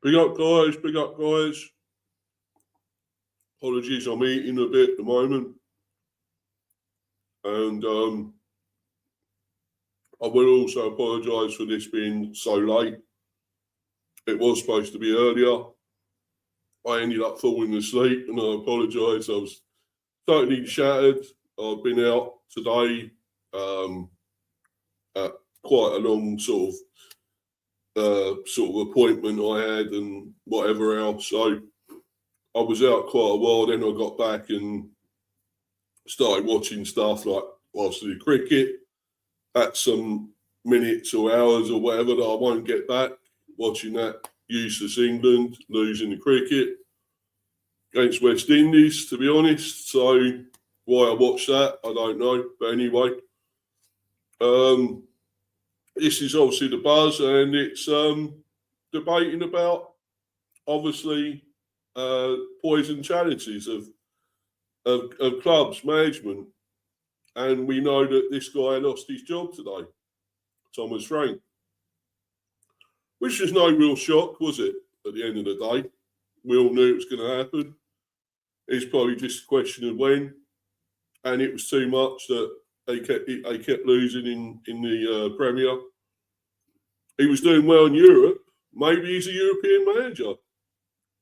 Big up, guys. Big up, guys. Apologies, I'm eating a bit at the moment. And I will also apologise for this being so late. It was supposed to be earlier. I ended up falling asleep, and I apologise. I was totally shattered. I've been out today at quite a long sort of appointment I had and whatever else. So I was out quite a while. Then I got back and started watching stuff like obviously cricket at some minutes or hours or whatever that I won't get back. Watching that useless England losing the cricket against West Indies, to be honest. So why I watched that, I don't know. But anyway, this is obviously the buzz, and it's debating about obviously poison chalices of clubs management, and we know that this guy lost his job today, Thomas Frank, which was no real shock, was it? At the end of the day, we all knew it was going to happen. It's probably just a question of when, and it was too much that they kept losing in the Premier. He was doing well in Europe. Maybe he's a European manager.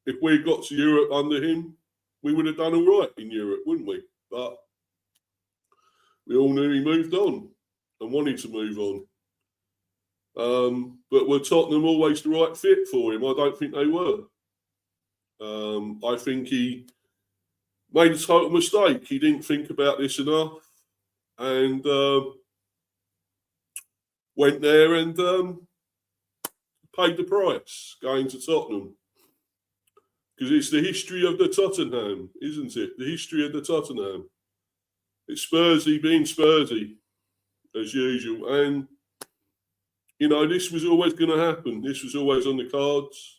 If we got to Europe under him, we would have done all right in Europe, wouldn't we? But we all knew he moved on and wanted to move on. But were Tottenham always the right fit for him? I don't think they were. I think he made a total mistake. He didn't think about this enough and went there and paid the price going to Tottenham. Because it's the history of the Tottenham, isn't it? The history of the Tottenham. It's Spursy being Spursy, as usual. And, you know, this was always going to happen. This was always on the cards.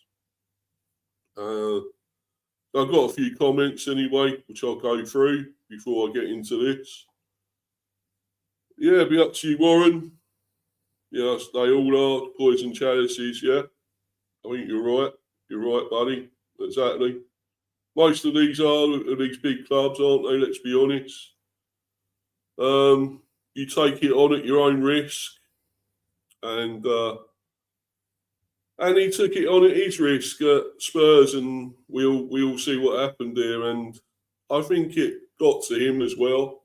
I've got a few comments anyway, which I'll go through before I get into this. Yeah, be up to you, Warren. Yes, they all are poison chalices, yeah. I think you're right. You're right, buddy. Exactly. Most of these are these big clubs, aren't they? Let's be honest. You take it on at your own risk, and he took it on at his risk at Spurs, and we all see what happened there. And I think it got to him as well.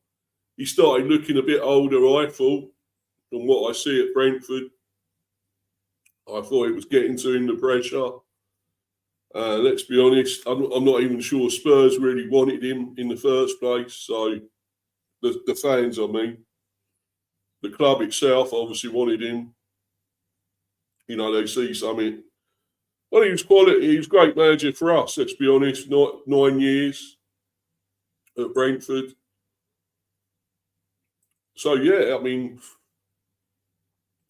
He started looking a bit older, I thought, from what I see at Brentford. I thought it was getting to him, the pressure. Let's be honest, I'm not even sure Spurs really wanted him in the first place. So the fans, I mean, the club itself obviously wanted him. You know, they see something. Well, he was quality. He was a great manager for us, let's be honest. 9 years at Brentford. So, yeah, I mean,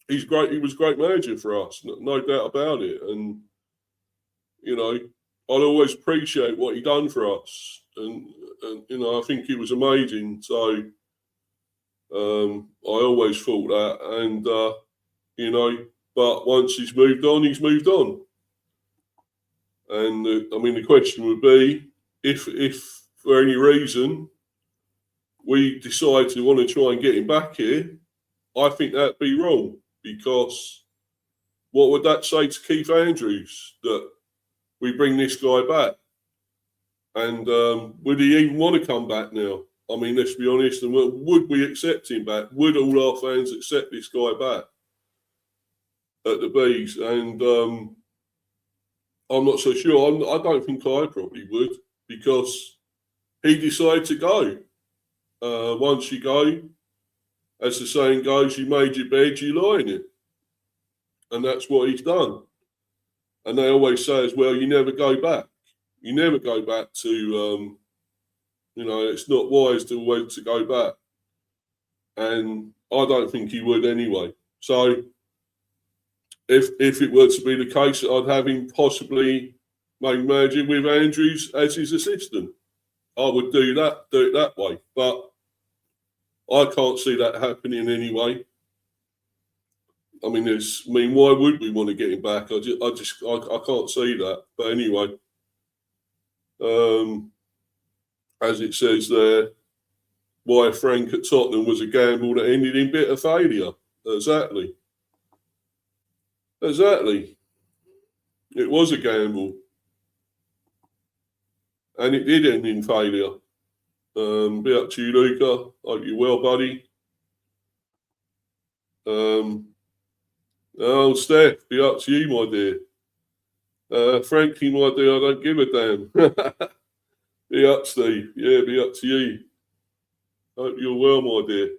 he's great. He was a great manager for us, no doubt about it. And, you know, I'll always appreciate what he done for us. And you know, I think he was amazing. So I always thought that. And, you know, but once he's moved on, he's moved on. And, I mean, the question would be, if for any reason we decide to want to try and get him back here, I think that'd be wrong. Because what would that say to Keith Andrews, that we bring this guy back? And would he even want to come back now? I mean, let's be honest. And would we accept him back? Would all our fans accept this guy back at the Bees? And I'm not so sure. I don't think I probably would, because he decided to go. Once you go, as the saying goes, you made your bed, you lie in it. And that's what he's done. And they always say as well, you never go back. You never go back to, you know, it's not wise to go back. And I don't think he would anyway. So if it were to be the case, I'd have him possibly make manager with Andrews as his assistant. I would do it that way. But I can't see that happening anyway. I mean, why would we want to get him back? I can't see that. But anyway, as it says there, why Frank at Tottenham was a gamble that ended in bitter failure. Exactly. It was a gamble. And it did end in failure. Be up to you, Luca. Hope you're well, buddy. Steph, be up to you, my dear. Frankie, my dear, I don't give a damn. Be up, Steve. Yeah, be up to you. Hope you're well, my dear.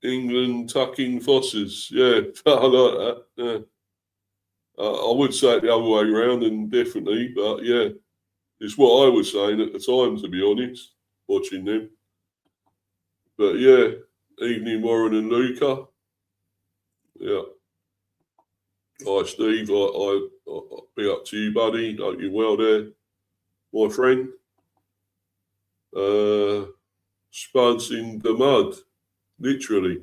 England tucking Fossers. Yeah, I like that. Yeah. I would say it the other way around and differently, but yeah, it's what I was saying at the time, to be honest, watching them. But yeah, evening, Warren and Luca. Yeah. Hi, Steve. I'll be up to you, buddy. Hope you're well there, my friend. Spuds in the mud, literally.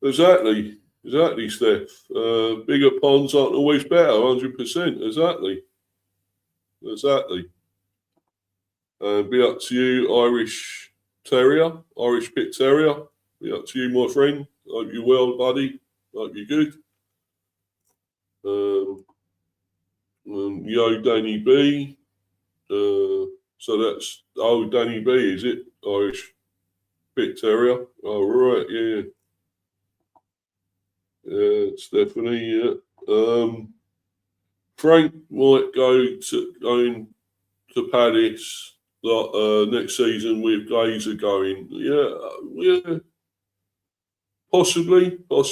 Exactly, Steph. Bigger ponds aren't always better, 100%. Exactly. Be up to you, Irish Pit Terrier. Be up to you, my friend. Hope you're well, buddy. Hope you're good. Yo, Danny B. So that's Danny B, is it? Irish Pit Terrier. Oh, right, yeah. Yeah, Stephanie, yeah. Frank might go to Palace next season with Glazer going. Yeah. Possibly. I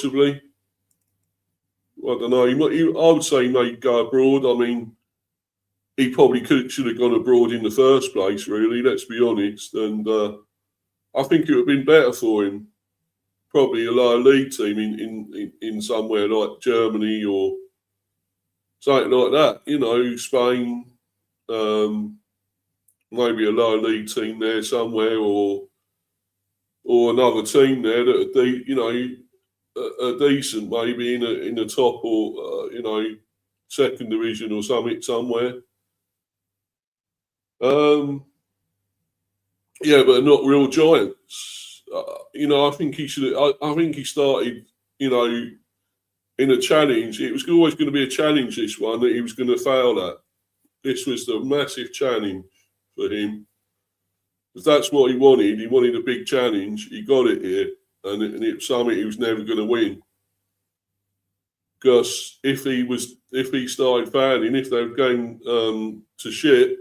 don't know. I would say he may go abroad. I mean, he probably should have gone abroad in the first place, really, let's be honest. And I think it would have been better for him. Probably a lower league team in somewhere like Germany or something like that. You know, Spain, maybe a lower league team there somewhere, or another team there that would be, you know, a decent, maybe in the top or you know, second division or something somewhere. Yeah, but not real giants. You know, I think he should. I think he started, you know, in a challenge. It was always going to be a challenge, this one, that he was going to fail at. This was the massive challenge for him. Because that's what he wanted. He wanted a big challenge. He got it here. And it was something he was never going to win. Because if he started failing, if they were going to shit,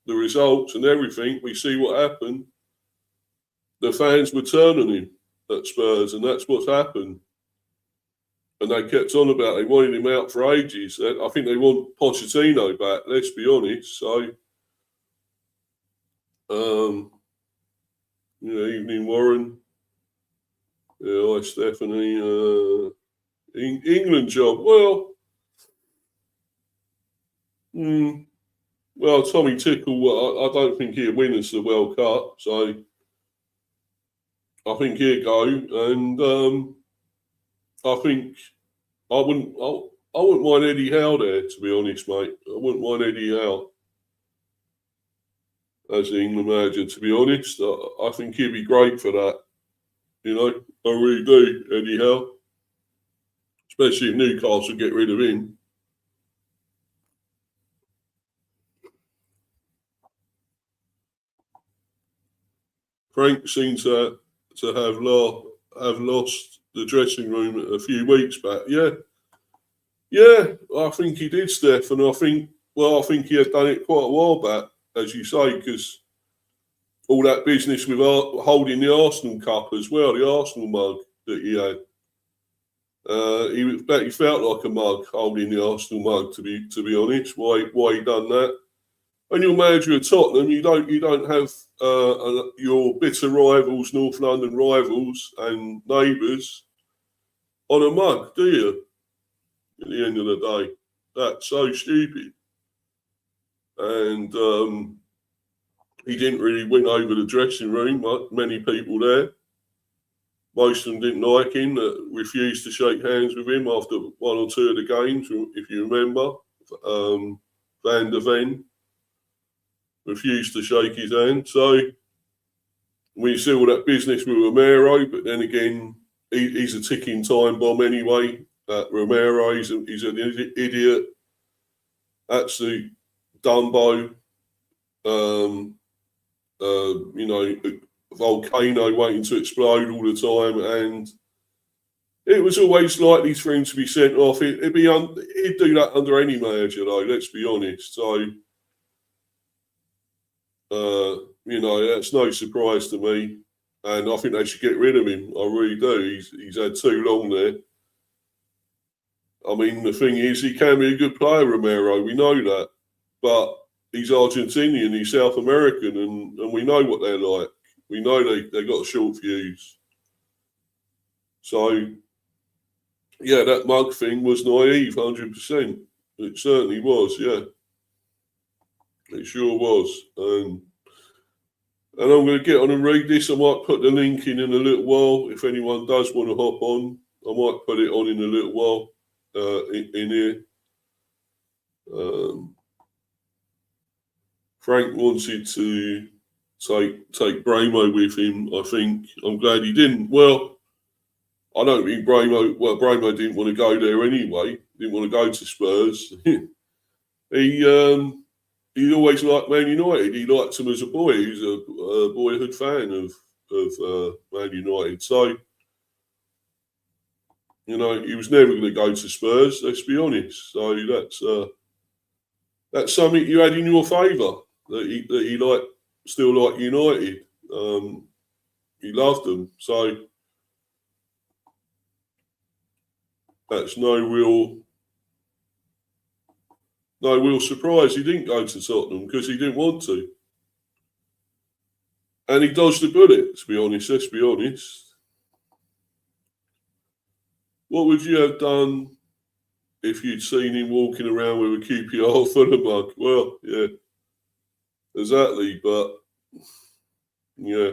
the results and everything, we see what happened. The fans would turn on him at Spurs, and that's what's happened. And they kept on about it. They wanted him out for ages. I think they want Pochettino back, let's be honest. So, evening, Warren. Yeah, hi, Stephanie. England job. Well, Tommy Tickle, I don't think he'll win us the World Cup. So, I think he'll go. And I think I wouldn't mind Eddie Howe there, to be honest, mate. I wouldn't mind Eddie Howe as the England manager, to be honest. I think he'd be great for that. You know, I really do, Eddie Howe. Especially if Newcastle get rid of him. Frank seems to have lost the dressing room a few weeks back. Yeah, I think he did, Steph, and I think he had done it quite a while back, as you say, because all that business with holding the Arsenal Cup as well, the Arsenal mug that he had. He felt like a mug holding the Arsenal mug. To be honest, why he done that? When you're manager of Tottenham, you don't have your bitter rivals, North London rivals and neighbours on a mug, do you? At the end of the day, that's so stupid. And He didn't really win over the dressing room. Many people there, most of them didn't like him. That refused to shake hands with him after one or two of the games. If you remember, Van der Ven refused to shake his hand. So we see all that business with Romero, but then again, he's a ticking time bomb anyway. Romero, he's an idiot, absolute Dumbo. Volcano waiting to explode all the time, and it was always likely for him to be sent off. He'd do that under any manager, though. Let's be honest. So, that's no surprise to me, and I think they should get rid of him. I really do. He's had too long there. I mean, the thing is, he can be a good player, Romero. We know that, but he's Argentinian, he's South American, and we know what they're like. We know they got a short fuse. So, yeah, that mug thing was naive, 100%. It certainly was, yeah. It sure was. And I'm going to get on and read this. I might put the link in a little while. If anyone does want to hop on, I might put it on in a little while in here. Frank wanted to take Bramo with him, I think. I'm glad he didn't. Well, I don't think Bramo didn't want to go there anyway. Didn't want to go to Spurs. He always liked Man United. He liked them as a boy. He was a boyhood fan of Man United. So, he was never going to go to Spurs, let's be honest. So that's something you had in your favour, that he still liked United. He loved them. So that's no real surprise he didn't go to Tottenham, because he didn't want to. And he dodged the bullet, to be honest. Let's be honest. What would you have done if you'd seen him walking around with a QPR full of mug? Well, yeah, exactly. But, yeah.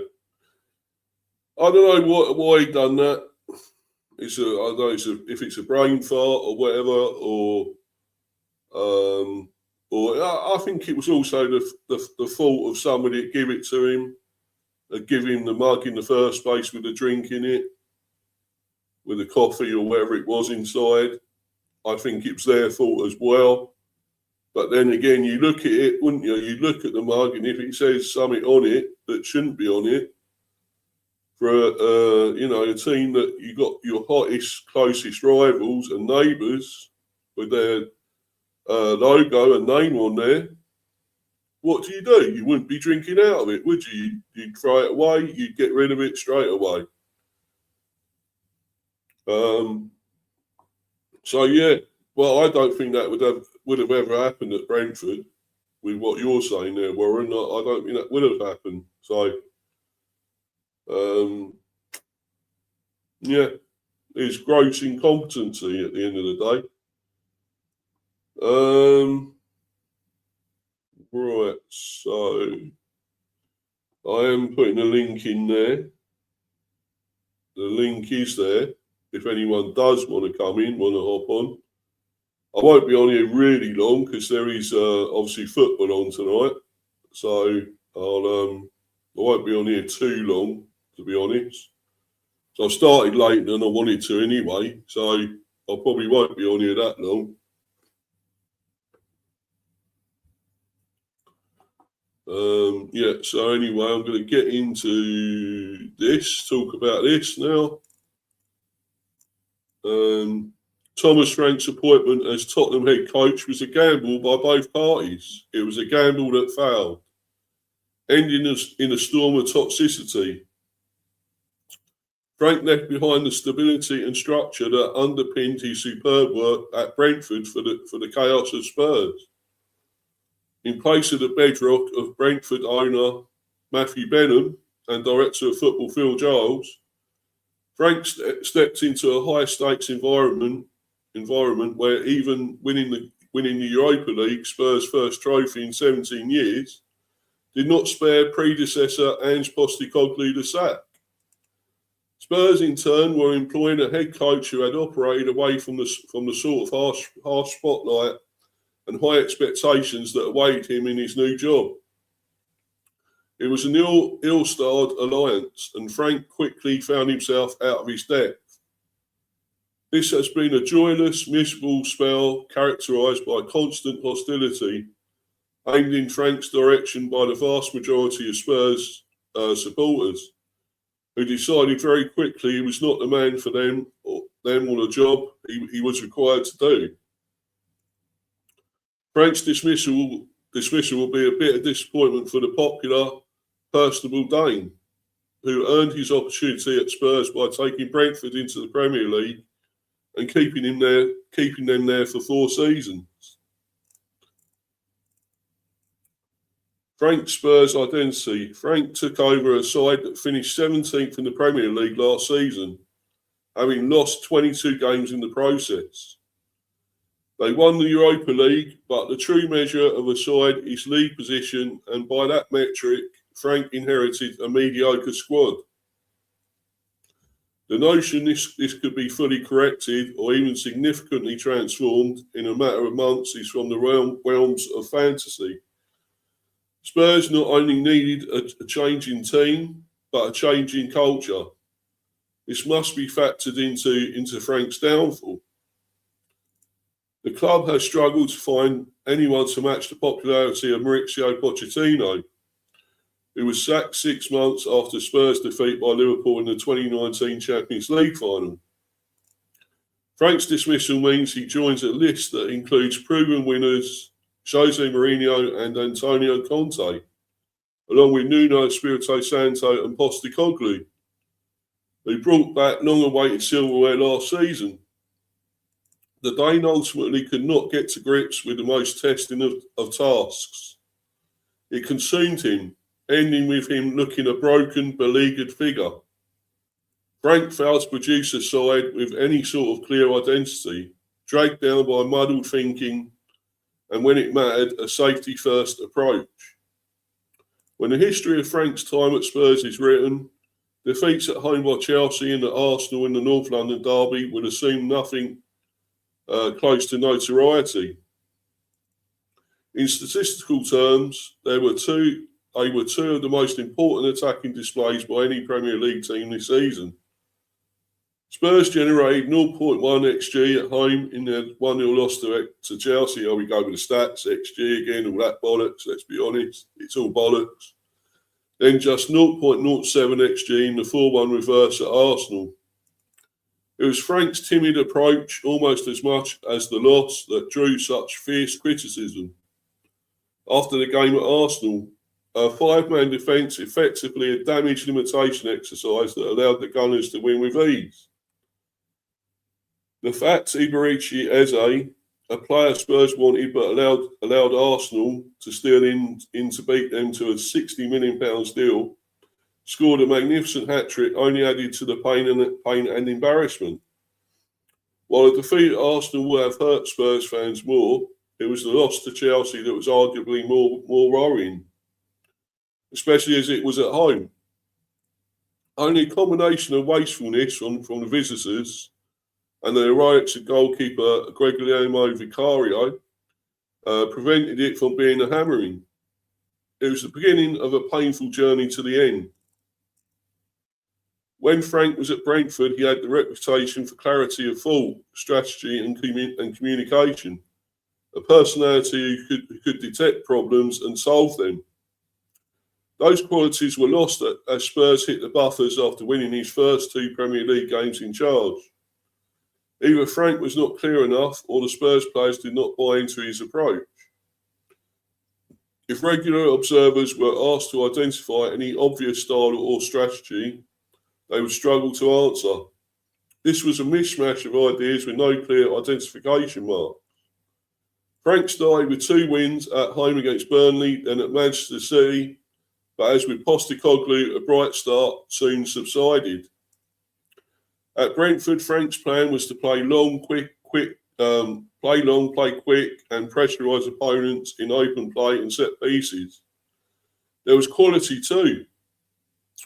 I don't know why he done that. I don't know if it's a brain fart or whatever, or I think it was also the fault of somebody that gave it to him, that give him the mug in the first place with a drink in it, with a coffee or whatever it was inside. I think it was their fault as well. But then again, you look at it, wouldn't you? You look at the mug, and if it says something on it that shouldn't be on it, for a team that you got your hottest, closest rivals and neighbours with their logo and name on there, what do? You wouldn't be drinking out of it, would you? You'd throw it away. You'd get rid of it straight away. So yeah, well, I don't think that would have ever happened at Brentford, with what you're saying there, Warren. I don't think that would have happened. So, yeah, it's gross incompetency at the end of the day. Right, so I am putting a link in there. The link is there. If anyone does want to come in, want to hop on. I won't be on here really long, because there is obviously football on tonight. So I won't be on here too long, to be honest. So I started late than I wanted to anyway. So I probably won't be on here that long. So anyway, I'm going to get into this, talk about this now. Thomas Frank's appointment as Tottenham head coach was a gamble by both parties. It was a gamble that failed, ending in a storm of toxicity. Frank left behind the stability and structure that underpinned his superb work at Brentford for the chaos of Spurs. In place of the bedrock of Brentford owner Matthew Benham and director of football Phil Giles, Frank stepped into a high-stakes environment where even winning the Europa League, Spurs' first trophy in 17 years, did not spare predecessor Ange Postecoglou the sack. Spurs, in turn, were employing a head coach who had operated away from the sort of harsh spotlight and high expectations that awaited him in his new job. It was an ill-starred alliance, and Frank quickly found himself out of his depth. This has been a joyless, miserable spell characterised by constant hostility, aimed in Frank's direction by the vast majority of Spurs supporters, who decided very quickly he was not the man for them or the job he was required to do. Frank's dismissal will be a bit of disappointment for the popular, personable Dane, who earned his opportunity at Spurs by taking Brentford into the Premier League and keeping them there for 4 seasons. Frank's Spurs identity. Frank took over a side that finished 17th in the Premier League last season, having lost 22 games in the process. They won the Europa League, but the true measure of a side is league position, and by that metric, Frank inherited a mediocre squad. The notion this could be fully corrected or even significantly transformed in a matter of months is from the realms of fantasy. Spurs not only needed a change in team, but a change in culture. This must be factored into Frank's downfall. The club has struggled to find anyone to match the popularity of Mauricio Pochettino, who was sacked 6 months after Spurs' defeat by Liverpool in the 2019 Champions League final. Frank's dismissal means he joins a list that includes proven winners Jose Mourinho and Antonio Conte, along with Nuno Espirito Santo and Postecoglou, who brought back long-awaited silverware last season. The Dane ultimately could not get to grips with the most testing of tasks. It consumed him, ending with him looking a broken, beleaguered figure. Frank failed to produce a side with any sort of clear identity, dragged down by muddled thinking, and when it mattered, a safety-first approach. When the history of Frank's time at Spurs is written, defeats at home by Chelsea and at Arsenal in the North London derby would assume nothing close to notoriety. In statistical terms, they were two of the most important attacking displays by any Premier League team this season. Spurs generated 0.1 XG at home in their 1-0 loss to Chelsea. We go with the stats, XG again, all that bollocks, let's be honest. It's all bollocks. Then just 0.07 XG in the 4-1 reverse at Arsenal. It was Frank's timid approach, almost as much as the loss, that drew such fierce criticism. After the game at Arsenal, a 5-man defence effectively a damage limitation exercise that allowed the Gunners to win with ease. The fact Iberici Eze, a player Spurs wanted but allowed Arsenal to steal in to beat them to a £60 million deal, scored a magnificent hat-trick only added to the pain and embarrassment. While the defeat at Arsenal would have hurt Spurs fans more, it was the loss to Chelsea that was arguably more worrying, especially as it was at home. Only a combination of wastefulness from the visitors and the heroics of goalkeeper Guglielmo Vicario prevented it from being a hammering. It was the beginning of a painful journey to the end. When Frank was at Brentford, he had the reputation for clarity of thought, strategy and communication, a personality who could detect problems and solve them. Those qualities were lost as Spurs hit the buffers after winning his first 2 Premier League games in charge. Either Frank was not clear enough or the Spurs players did not buy into his approach. If regular observers were asked to identify any obvious style or strategy, they would struggle to answer. This was a mishmash of ideas with no clear identification mark. Frank started with 2 wins at home against Burnley, then at Manchester City, but as with Postecoglou, a bright start soon subsided. At Brentford, Frank's plan was to play long, play quick, and pressurise opponents in open play and set pieces. there was quality too,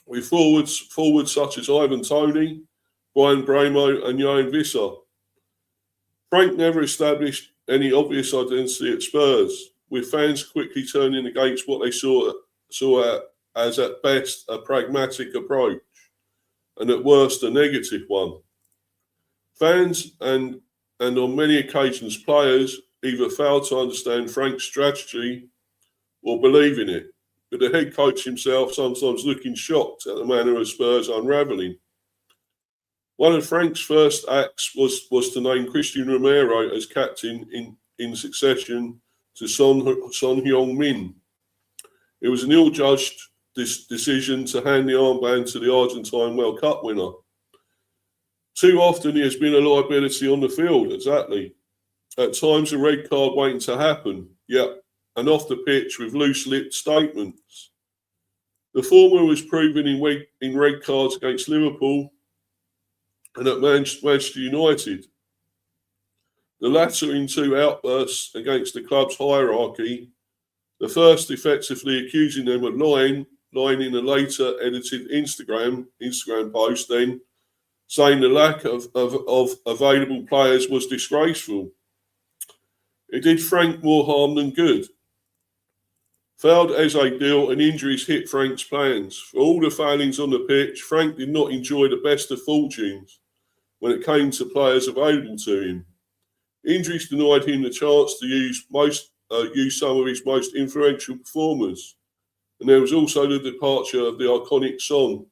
with forwards such as Ivan Toney, Brian Bramo and Johan Visser. Frank never established any obvious identity at Spurs, with fans quickly turning against what they saw as at best a pragmatic approach, and at worst a negative one. Fans and on many occasions players either failed to understand Frank's strategy or believe in it, with the head coach himself sometimes looking shocked at the manner of Spurs unravelling. One of Frank's first acts was to name Christian Romero as captain in succession to Son Heung-min. It was an ill-judged decision to hand the armband to the Argentine World Cup winner. Too often he has been a liability on the field, exactly. At times a red card waiting to happen, and off the pitch with loose-lipped statements. The former was proven in red cards against Liverpool and at Manchester United. The latter in two outbursts against the club's hierarchy, the first effectively accusing them of lying in a later edited Instagram post, then saying the lack of available players was disgraceful. It did Frank more harm than good. Failed Eze deal and injuries hit Frank's plans. For all the failings on the pitch, Frank did not enjoy the best of fortunes when it came to players available to him. Injuries denied him the chance to use some of his most influential performers. And there was also the departure of the iconic Son.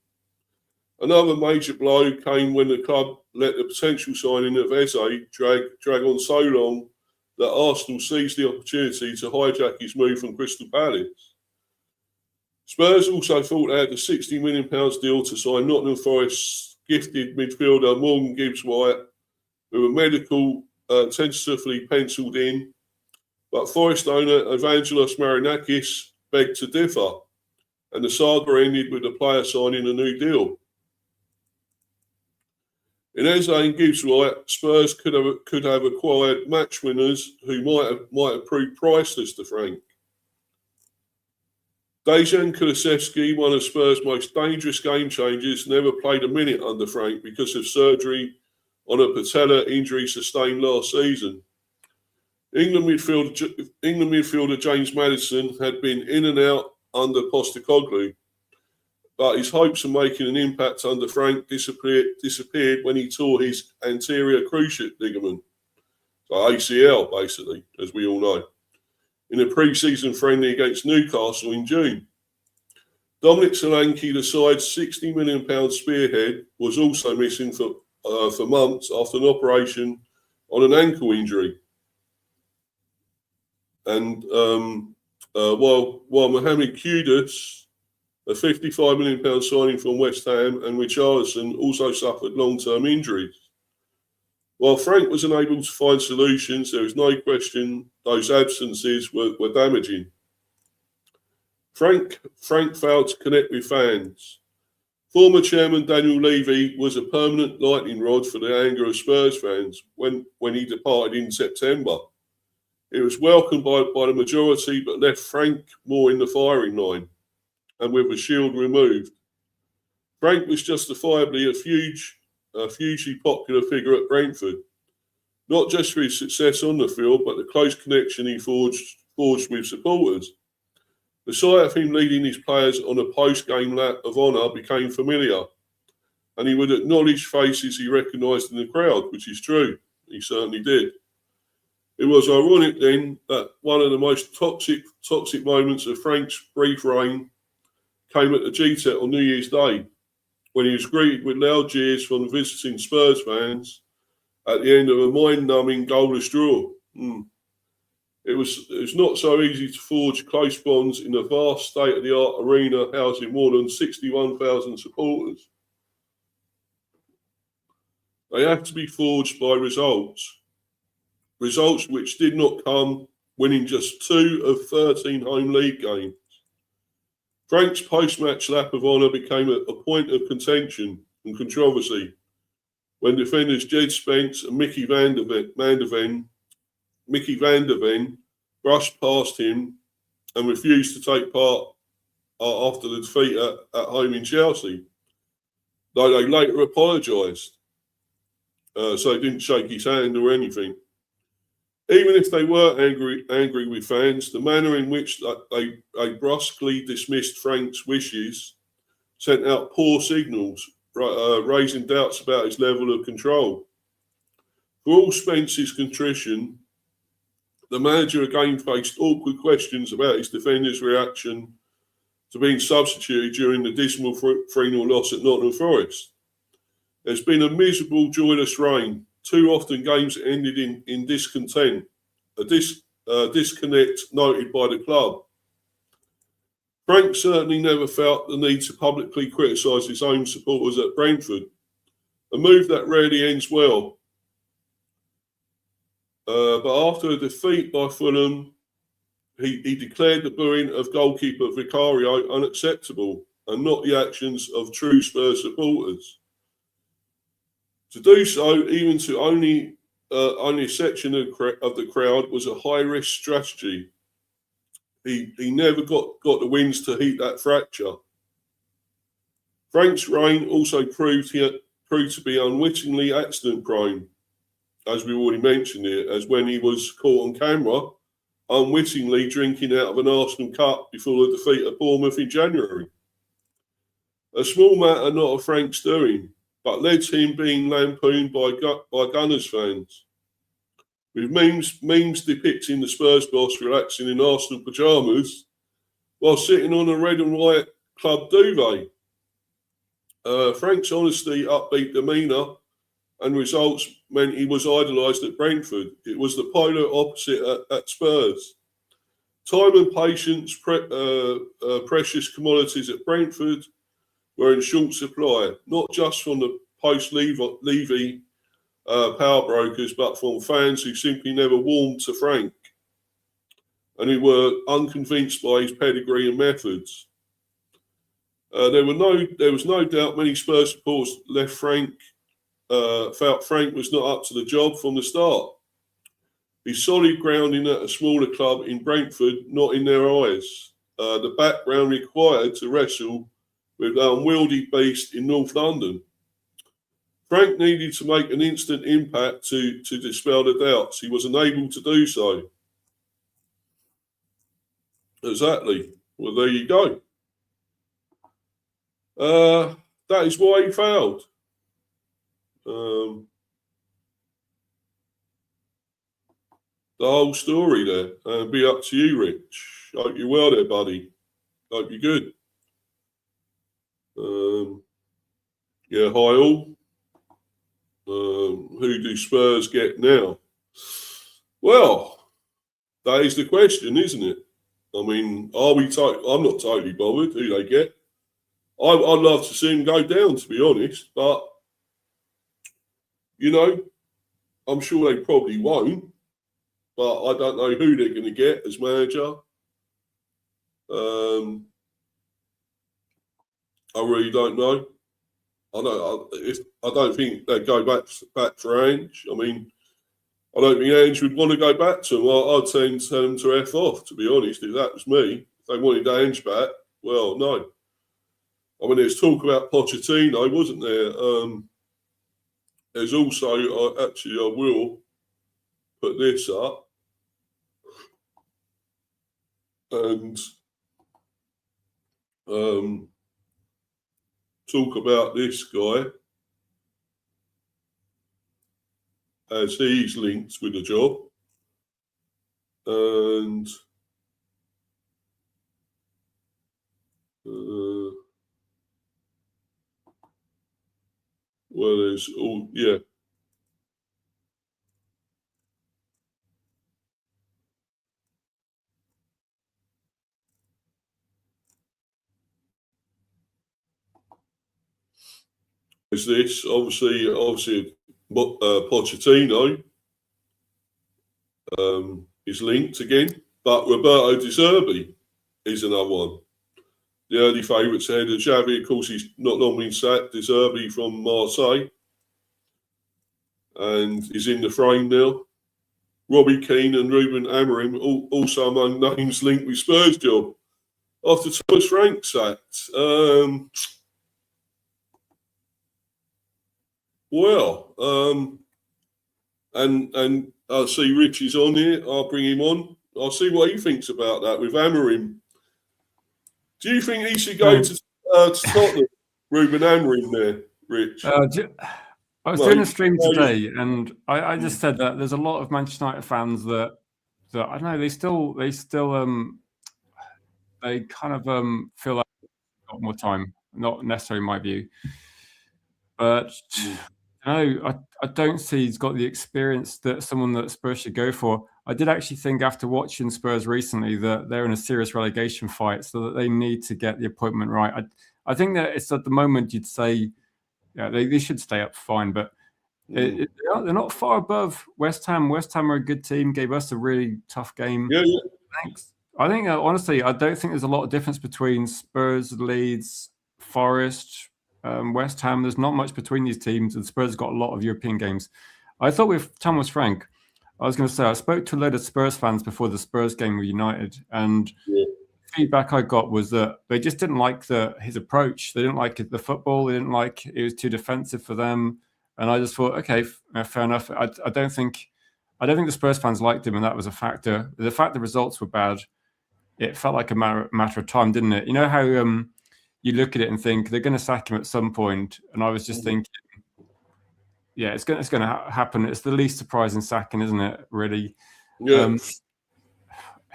Another major blow came when the club let the potential signing of Eze drag on so long that Arsenal seized the opportunity to hijack his move from Crystal Palace. Spurs also thought they had the £60 million deal to sign Nottingham Forest's gifted midfielder Morgan Gibbs-White, with a medical tentatively penciled in, but Forest owner Evangelos Marinakis begged to differ, and the saga ended with the player signing a new deal. In Eze and Gibbs-White, Spurs could have acquired match winners who might have proved priceless to Frank. Dejan Kulusevski, one of Spurs' most dangerous game changers, never played a minute under Frank because of surgery on a patella injury sustained last season. England midfielder James Maddison had been in and out under Postecoglou, but his hopes of making an impact under Frank disappeared when he tore his anterior cruciate ligament, so ACL basically, as we all know, in a pre-season friendly against Newcastle in June. Dominic Solanke, the side's £60 million spearhead, was also missing for months after an operation on an ankle injury. And while Mohamed Kudus, a £55 million signing from West Ham, and Richarlison also suffered long-term injuries. While Frank was unable to find solutions, there is no question those absences were damaging. Frank failed to connect with fans. Former chairman Daniel Levy was a permanent lightning rod for the anger of Spurs fans when he departed in September. It was welcomed by the majority, but left Frank more in the firing line, and with the shield removed. Frank was justifiably a hugely popular figure at Brentford, not just for his success on the field, but the close connection he forged with supporters. The sight of him leading his players on a post-game lap of honour became familiar, and he would acknowledge faces he recognised in the crowd, which is true. He certainly did. It was ironic then that one of the most toxic moments of Frank's brief reign came at the GTET on New Year's Day, when he was greeted with loud jeers from visiting Spurs fans at the end of a mind-numbing goalless draw. It was not so easy to forge close bonds in a vast state-of-the-art arena housing more than 61,000 supporters. They have to be forged by results which did not come, winning just 2 of 13 home league games. Frank's post-match lap of honour became a point of contention and controversy when defenders Jed Spence and Mickey van der Ven brushed past him and refused to take part after the defeat at home in Chelsea, though they later apologised. So they didn't shake his hand or anything. Even if they were angry with fans, the manner in which they brusquely dismissed Frank's wishes sent out poor signals, raising doubts about his level of control. For all Spence's contrition, the manager again faced awkward questions about his defenders' reaction to being substituted during the dismal 3-0 loss at Nottingham Forest. There's been a miserable, joyless reign. Too often games ended in discontent, a disconnect noted by the club. Frank certainly never felt the need to publicly criticise his own supporters at Brentford, a move that rarely ends well. But after a defeat by Fulham, he declared the booing of goalkeeper Vicario unacceptable and not the actions of true Spurs supporters. To do so, even to only a section of the crowd, was a high-risk strategy. He never got the wins to heat that fracture. Frank's reign also proved to be unwittingly accident-prone, as we already mentioned it, as when he was caught on camera unwittingly drinking out of an Arsenal cup before the defeat at Bournemouth in January. A small matter not of Frank's doing, but led to him being lampooned by Gunners fans, with memes depicting the Spurs boss relaxing in Arsenal pyjamas while sitting on a red and white club duvet. Frank's honesty, upbeat demeanour and results meant he was idolised at Brentford. It was the polar opposite at Spurs. Time and patience, precious commodities at Brentford, were in short supply, not just from the post-Levy power brokers, but from fans who simply never warmed to Frank and who were unconvinced by his pedigree and methods. There was no doubt many Spurs supporters felt Frank was not up to the job from the start. His solid grounding at a smaller club in Brentford, not in their eyes. The background required to wrestle with the unwieldy beast in North London. Frank needed to make an instant impact to dispel the doubts. He was unable to do so. Exactly. Well, there you go. That is why he failed. The whole story there. Be up to you, Rich. Hope you're well there, buddy. Hope you're good. Yeah, hi all. Who do Spurs get now? Well, that is the question, isn't it? I mean, I'm not totally bothered who they get. I'd love to see them go down, to be honest, but you know, I'm sure they probably won't. But I don't know who they're going to get as manager. I really don't know. I don't think they'd go back for Ange. I mean, I don't think Ange would want to go back to them. I'd tell them to F off, to be honest, if that was me. If they wanted Ange back, well, no. I mean, there's talk about Pochettino, wasn't there? There's also, I will put this up. And talk about this guy as he's linked with the job. And well, there's all, yeah. Is this obviously Pochettino is linked again, but Roberto De Zerbi is another one. The early favourites ahead of Xavi, of course, he's not long been sacked. De Zerbi from Marseille, and is in the frame now. Robbie Keane and Ruben Amorim also among names linked with Spurs job. after Thomas Frank sacked? And I see Rich is on here. I'll bring him on. I'll see what he thinks about that with Amorim. Do you think he should go to Tottenham? Ruben Amorim there, Rich. I was doing a stream today, and I just said that there's a lot of Manchester United fans that I don't know. They still they kind of feel like they've got more time. Not necessarily my view, but no, I don't see he's got the experience that someone that Spurs should go for. I did actually think after watching Spurs recently that they're in a serious relegation fight, so that they need to get the appointment right. I think that it's at the moment you'd say, yeah, they should stay up fine, but they're not far above West Ham. West Ham are a good team, gave us a really tough game. Yeah. Thanks. I think, honestly, I don't think there's a lot of difference between Spurs, Leeds, Forest, West Ham. There's not much between these teams, and Spurs got a lot of European games. I thought with Thomas Frank, I was going to say, I spoke to a load of Spurs fans before the Spurs game with United, and feedback I got was that they just didn't like his approach. They didn't like the football. They didn't like it was too defensive for them. And I just thought, okay, fair enough. I don't think the Spurs fans liked him, and that was a factor. The fact the results were bad, it felt like a matter of time, didn't it? You know how you look at it and think they're going to sack him at some point, and I was just thinking, yeah, it's going to happen. It's the least surprising sacking, isn't it? Really. Yeah.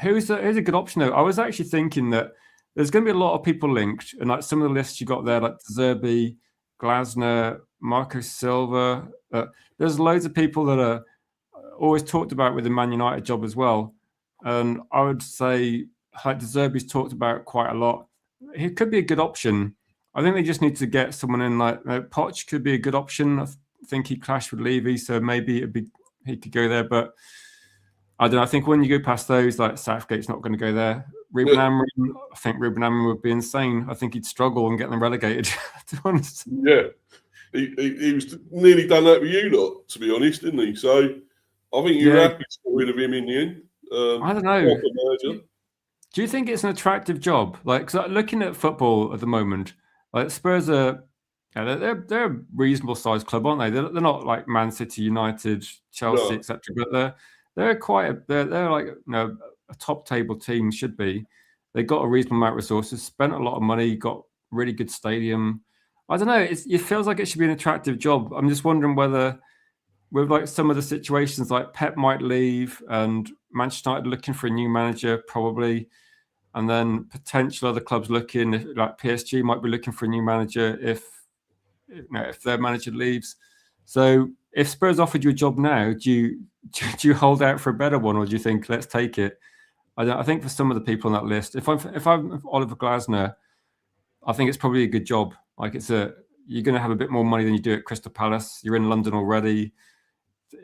Who's a good option though? I was actually thinking that there's going to be a lot of people linked, and like some of the lists you got there, like Zerbi, Glasner, Marco Silva. There's loads of people that are always talked about with the Man United job as well. And I would say, like De Zerbi's talked about quite a lot. He could be a good option. I think they just need to get someone in like Poch could be a good option. I think he clashed with Levy, so maybe he could go there. But I don't know. I think when you go past those, like Southgate's not going to go there. Ruben Amorim, I think Ruben Amorim would be insane. I think he'd struggle and get them relegated, to be honest. Yeah. He was nearly done that with you lot, to be honest, didn't he? So I think you're happy to get rid of him in the end. I don't know. Do you think it's an attractive job? Like, cause looking at football at the moment, like Spurs are, they're a reasonable sized club, aren't they? They're not like Man City, United, Chelsea, etc. But they're like a top table team should be. They got a reasonable amount of resources, spent a lot of money, got really good stadium. I don't know. It feels like it should be an attractive job. I'm just wondering whether, with like some of the situations, like Pep might leave, and Manchester United looking for a new manager probably, and then potential other clubs looking, like PSG might be looking for a new manager if their manager leaves. So if Spurs offered you a job now, do you hold out for a better one, or do you think let's take it? I think for some of the people on that list, if I'm Oliver Glasner, I think it's probably a good job. Like you're going to have a bit more money than you do at Crystal Palace. You're in London already.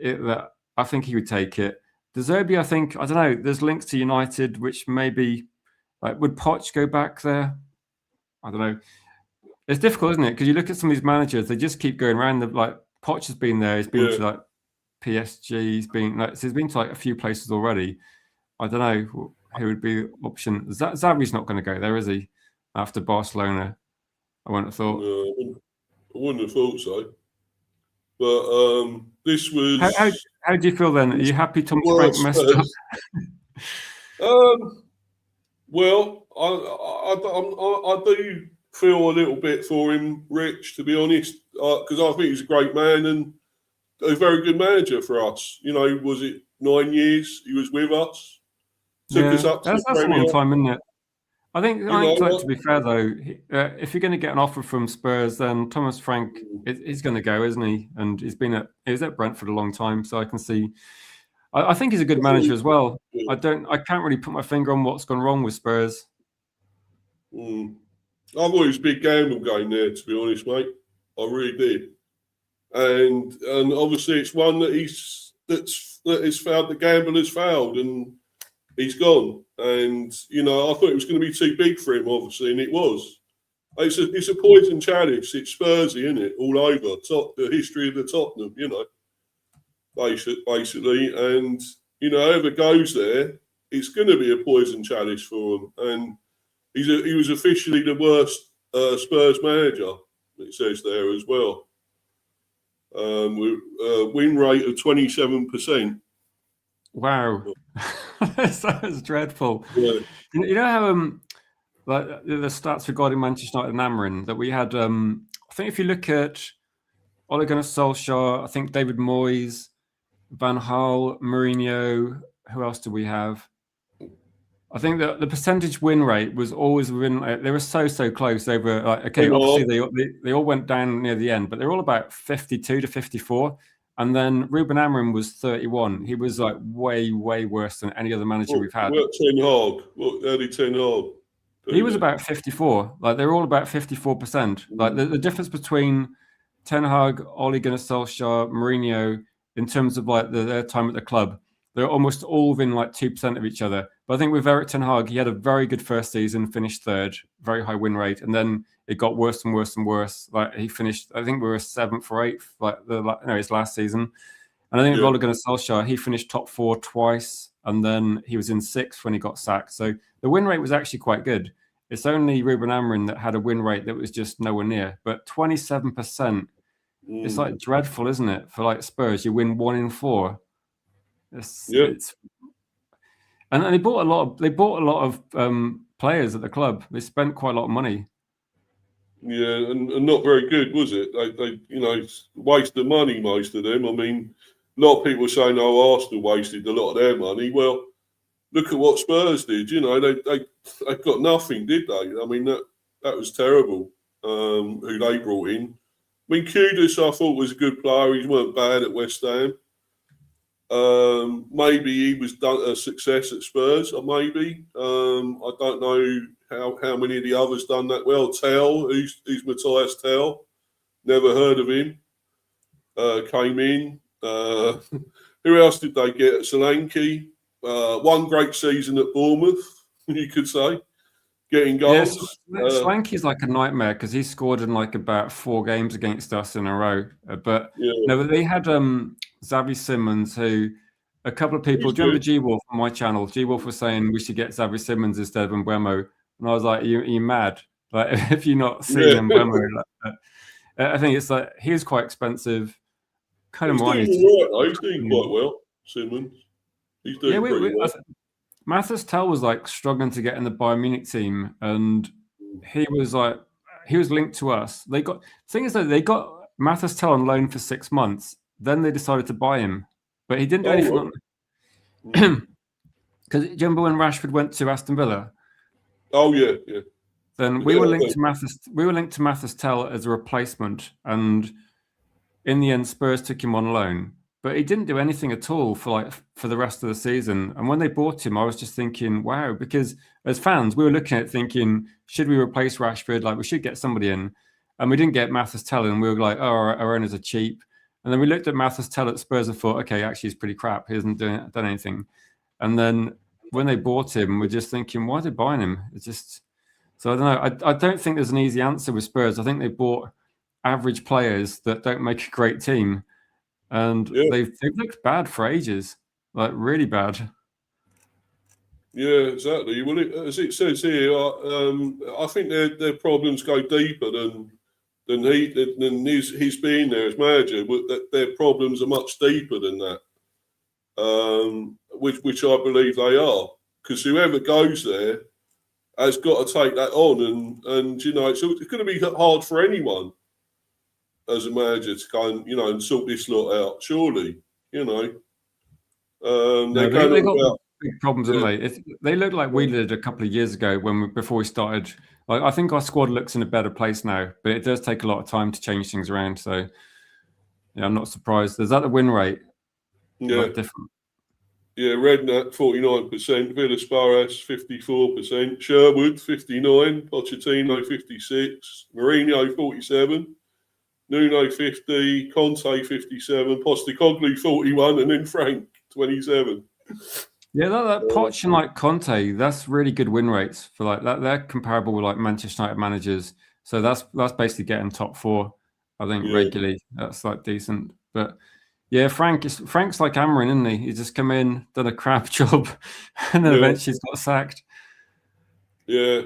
I think he would take it. De Zerbi, I don't know. There's links to United, which maybe like would Poch go back there? I don't know. It's difficult, isn't it? Because you look at some of these managers, they just keep going around. Like Poch has been there. He's been to like PSG. He's been to like a few places already. I don't know who would be the option. Zavi's not going to go there, is he? After Barcelona, I wouldn't have thought. No, I wouldn't have thought so. But this was. How do you feel then? Are you happy Thomas Frank messed up? Well, I do feel a little bit for him, Rich, to be honest, because I think he's a great man and a very good manager for us. Was it 9 years he was with us? Took us up to that's a long time, isn't it? I think, to be fair though, if you're going to get an offer from Spurs, then Thomas Frank is going to go, isn't he? And he was at Brentford a long time, so I can see. I think he's a good manager as well. I can't really put my finger on what's gone wrong with Spurs. I thought it was a big gamble going there, to be honest, mate. I really did. And obviously it's one that has found the gamble has failed and he's gone. And I thought it was going to be too big for him, obviously, and it was. It's a poison chalice. It's Spursy, isn't it? All over the history of the Tottenham, basically. And whoever goes there, it's going to be a poison chalice for them. And He was officially the worst Spurs manager. It says there as well. With a win rate of 27%. Wow, that's dreadful. Yeah. You know how like the stats regarding Manchester United and Amarin that we had. I think if you look at Ole Gunnar Solskjaer, I think David Moyes, Van Gaal, Mourinho. Who else do we have? I think that the percentage win rate was always within. They were so close. They were like, okay, obviously they all went down near the end, but they're all about 52 to 54. And then Ruben Amorim was 31. He was like way worse than any other manager we've had. What Ten Hag? What early Ten Hag? He was about 54. Like they're all about 54%. Like the difference between Ten Hag, Ole Gunnar Solskjaer, Mourinho, in terms of like their time at the club, they're almost all within like 2% of each other. But I think with Erik Ten Hag, he had a very good first season, finished third, very high win rate, and then it got worse and worse and worse. Like he finished, I think we were 7th or 8th, like his last season. And I think with Ole Gunnar Solskjaer, he finished top 4 twice, and then he was in 6th when he got sacked. So the win rate was actually quite good. It's only Ruben Amorim that had a win rate that was just nowhere near. But 27%, it's like dreadful, isn't it? For like Spurs, you win 1 in 4. It's and they bought a lot of players at the club. They spent quite a lot of money. Yeah, and not very good, was it? They wasted money, most of them. I mean, a lot of people saying, "Oh, Arsenal wasted a lot of their money." Well, look at what Spurs did. You know, they got nothing, did they? I mean, that was terrible. Who they brought in? I mean, Kudus, I thought was a good player. He weren't bad at West Ham. Maybe he was done a success at Spurs, or maybe I don't know how many of the others done that well. Tell, who's Matthias Tell? Never heard of him. Came in. Who else did they get? Solanke. One great season at Bournemouth, you could say, getting goals. Yes, Solanke's like a nightmare because he scored in like about 4 games against us in a row. But they had Xavi Simons, who a couple of people. Do you remember G-Wolf on my channel? G-Wolf was saying we should get Xavi Simons instead of Mbeumo, and I was like, "You mad? Like if you're not seeing Mbeumo, I think it's like he was quite expensive." Kind of doing all right, he's doing quite well, Simons. He's doing pretty well. Mathis Tel was like struggling to get in the Bayern Munich team, and he was linked to us. They got Mathis Tel on loan for 6 months. Then they decided to buy him, but he didn't do anything. Because do you remember when Rashford went to Aston Villa? Oh yeah. Then we were linked to Mathis. We were linked to Mathis Tel as a replacement, and in the end, Spurs took him on loan. But he didn't do anything at all for the rest of the season. And when they bought him, I was just thinking, wow, because as fans, we were looking at it thinking, should we replace Rashford? Like we should get somebody in. And we didn't get Mathis Tel, and we were like, oh, our owners are cheap. And then we looked at Mathis Tel at Spurs and thought, okay, actually he's pretty crap. He hasn't done anything. And then when they bought him, we're just thinking, why are they buying him? It's just, so I don't know. I don't think there's an easy answer with Spurs. I think they bought average players that don't make a great team. And they've looked bad for ages, like really bad. Yeah, exactly. Well, as it says here, I think their problems go deeper than his being there as manager. But their problems are much deeper than that, which I believe they are. Because whoever goes there has got to take that on, and you know it's going to be hard for anyone as a manager to go and and sort this lot out. Surely, they got big problems, haven't they? They look like we did a couple of years ago before we started. Like I think our squad looks in a better place now, but it does take a lot of time to change things around. So, I'm not surprised. Is that the win rate? Yeah, different. Yeah, Redknapp 49%, Villas-Boas 54%, Sherwood 59%, Pochettino 56%, Mourinho 47%. Nuno 50, Conte 57, Postecoglou 41, and then Frank 27. Yeah, that Poch and like Conte, that's really good win rates for like that. They're comparable with like Manchester United managers. So that's basically getting top 4, I think, regularly. That's like decent. But yeah, Frank's like Amorim, isn't he? He's just come in, done a crap job, and then eventually he's got sacked. Yeah,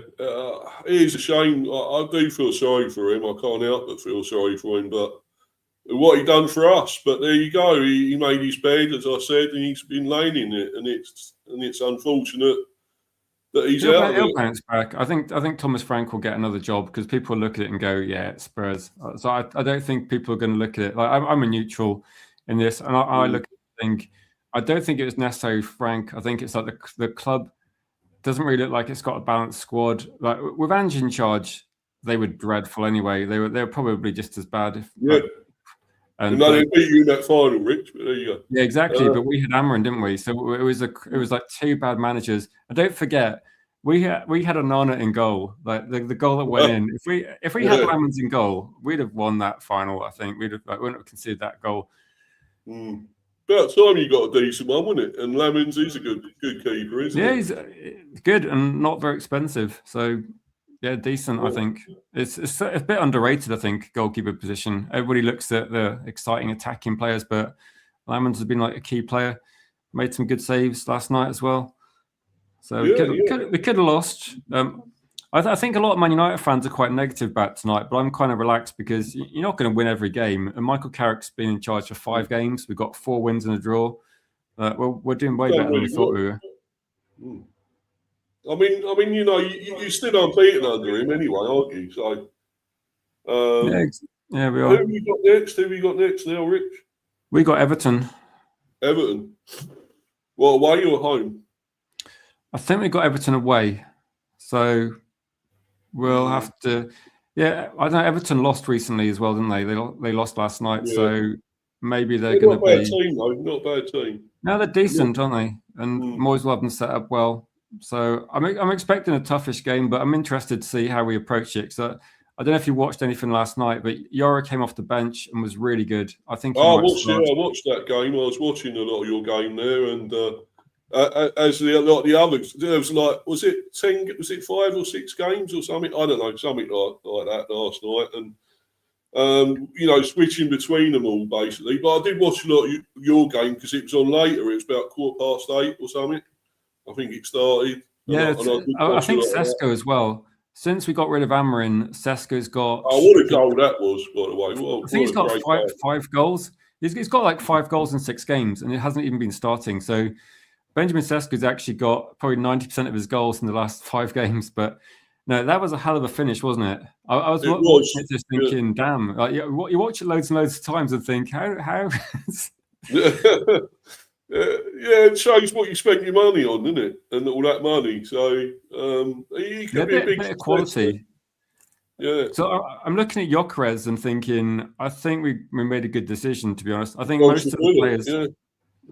it is a shame. I do feel sorry for him. I can't help but feel sorry for him. But what he done for us. But there you go. He made his bed, as I said, and he's been laying in it. And it's unfortunate that he's out of He'll it. bounce back. I think Thomas Frank will get another job because people look at it and go, "Yeah, it's Spurs." So I don't think people are going to look at it like I'm a neutral in this, and I look at it and think I don't think it was necessarily Frank. I think it's like the club doesn't really look like it's got a balanced squad. Like with Ange in charge, they were dreadful anyway. They were probably just as bad. And they beat you in that final, Rich. But there you go. Yeah, exactly. But we had Amron, didn't we? So it was like two bad managers. And don't forget, we had Onana in goal. Like the goal that went in. If we had Lamens in goal, we'd have won that final. I think we wouldn't have conceded that goal. About time you got a decent one, wasn't it? And Lamens is a good keeper, isn't he? Yeah, he's good and not very expensive. So yeah, decent. I think it's a bit underrated. I think goalkeeper position. Everybody looks at the exciting attacking players, but Lamens has been like a key player. Made some good saves last night as well. So we could have lost. I think a lot of Man United fans are quite negative about tonight, but I'm kind of relaxed because you're not going to win every game. And Michael Carrick's been in charge for 5 games. We've got 4 wins and a draw. We're doing way better than we thought we were. I mean, you're still unbeaten under him anyway, aren't you? So, yeah, we are. Who have you got next? Who have you got next now, Rich? We got Everton. Everton. Well, away or home? I think we got Everton away. So we'll have to. Yeah, I don't know. Everton lost recently as well, didn't they? They lost last night. Yeah. So maybe they're going to be. Not a bad team, though. Not a bad team. No, they're decent, aren't they? And Moyes will have them set up well. So I'm expecting a toughish game, but I'm interested to see how we approach it. So I don't know if you watched anything last night, but Yora came off the bench and was really good. I think. I watched that game. I was watching a lot of your game there, and as a lot of the others, there was like, was it 5 or 6 games or something? I don't know, something like that last night, and switching between them all basically. But I did watch a lot of your game because it was on later. It was about 8:15 or something. I think it started. Yeah, I think Sesko as well. Since we got rid of Amarin, Sesko's got. Oh, what a goal that was, by the way. I think he's got 5 goals. He's got like 5 goals in 6 games, and it hasn't even been starting. So Benjamin Sesko's actually got probably 90% of his goals in the last 5 games. But no, that was a hell of a finish, wasn't it? I was watching it just thinking, damn. Like, you watch it loads and loads of times and think, how? Yeah, it shows what you spent your money on, doesn't it? And all that money. So he could be a bit of quality. Yeah. So I'm looking at Gyökeres and thinking, I think we made a good decision, to be honest. I think most of the players. Yeah.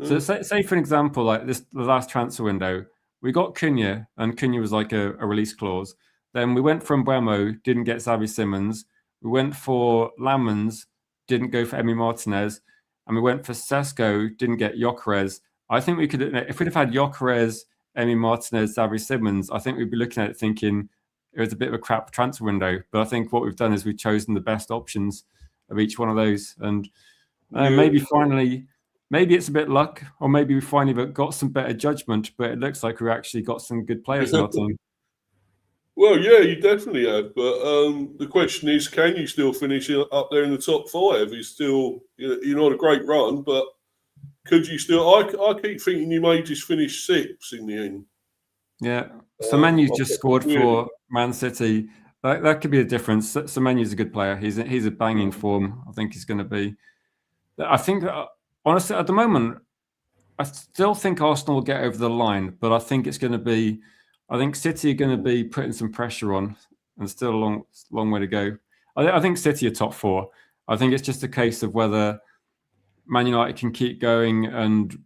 So say for an example, like the last transfer window, we got Cunha, and Cunha was like a release clause. Then we went for Mbeumo, didn't get Xavi Simons. We went for Lamens, didn't go for Emi Martinez. And we went for Sesko, didn't get Gyökeres. I think we could, if we'd have had Gyökeres, Emi Martinez, Xavi Simons, I think we'd be looking at it thinking it was a bit of a crap transfer window. But I think what we've done is we've chosen the best options of each one of those. And maybe it's a bit luck, or maybe we finally got some better judgment, but it looks like we actually got some good players in our team. Well, yeah, you definitely have. But the question is, can you still finish up there in the top 5? You're not a great run, but could you still? I keep thinking you may just finish 6th in the end. Yeah. Semenyu's just scored for Man City. That could be a difference. Semenyu's a good player. He's a banging form. I think he's going to be. I think, honestly, at the moment, I still think Arsenal will get over the line, but I think it's going to be. I think City are going to be putting some pressure on, and still a long way to go. I think City are top 4. I think it's just a case of whether Man United can keep going, and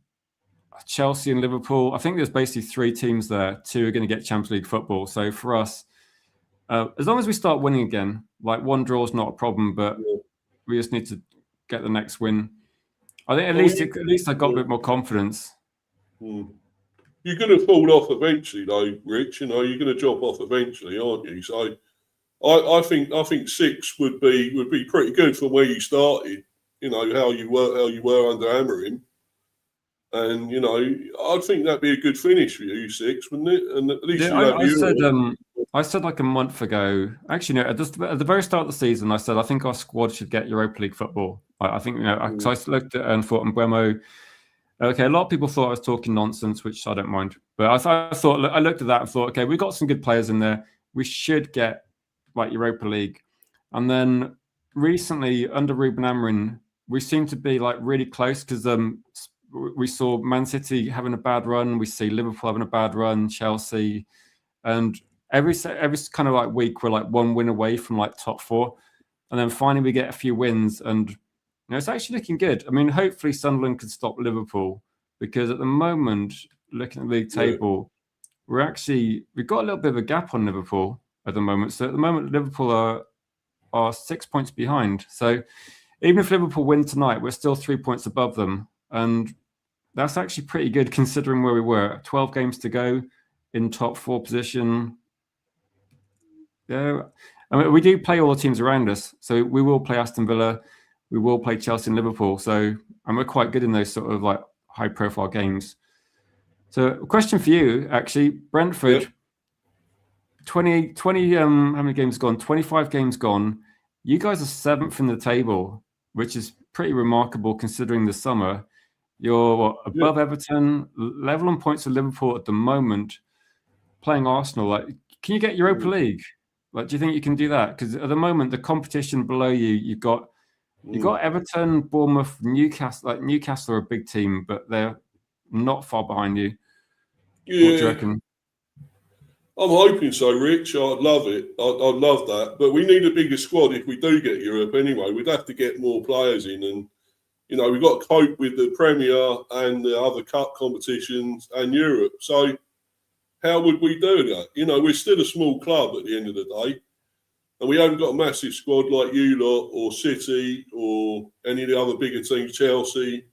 Chelsea and Liverpool. I think there's basically 3 teams there. 2 are going to get Champions League football. So for us, as long as we start winning again, like 1 draw is not a problem, but we just need to get the next win. I think at least I got a bit more confidence. You're going to fall off eventually, though, Rich. You're going to drop off eventually, aren't you? So, I think 6 would be pretty good from where you started. How you were under Amarim, and I think that'd be a good finish for you, 6, wouldn't it? And at least I said like a month ago. Actually, no. At the very start of the season, I said I think our squad should get Europa League football. I think so I looked at it and thought Mbeumo. Okay, a lot of people thought I was talking nonsense, which I don't mind. But I thought I looked at that and thought, okay, we've got some good players in there. We should get like Europa League. And then recently under Ruben Amorim, we seem to be like really close because we saw Man City having a bad run, we see Liverpool having a bad run, Chelsea, and every kind of like week we're like one win away from like top four, and then finally we get a few wins, and it's actually looking good. I mean, hopefully Sunderland can stop Liverpool because at the moment, looking at the league table, we've got a little bit of a gap on Liverpool at the moment. So at the moment, Liverpool are 6 points behind. So even if Liverpool win tonight, we're still 3 points above them. And that's actually pretty good considering where we were. 12 games to go in top four position. Yeah, I mean, we do play all the teams around us. So we will play Aston Villa, we will play Chelsea and Liverpool. So, and we're quite good in those sort of like high profile games. So a question for you, actually, Brentford, 20 how many games gone? 25 games gone. You guys are 7th in the table, which is pretty remarkable considering the summer. You're above Everton, level on points with Liverpool at the moment, playing Arsenal. Like, can you get Europa League? Like, do you think you can do that? Because at the moment, the competition below you, you've got Everton, Bournemouth, Newcastle. Like Newcastle are a big team, but they're not far behind you. Yeah. What do you reckon? I'm hoping so, Rich. I'd love it. I'd love that. But we need a bigger squad if we do get Europe anyway. We'd have to get more players in. And, we've got to cope with the Premier and the other cup competitions and Europe. So how would we do that? We're still a small club at the end of the day. And we haven't got a massive squad like you lot or City or any of the other bigger teams, Chelsea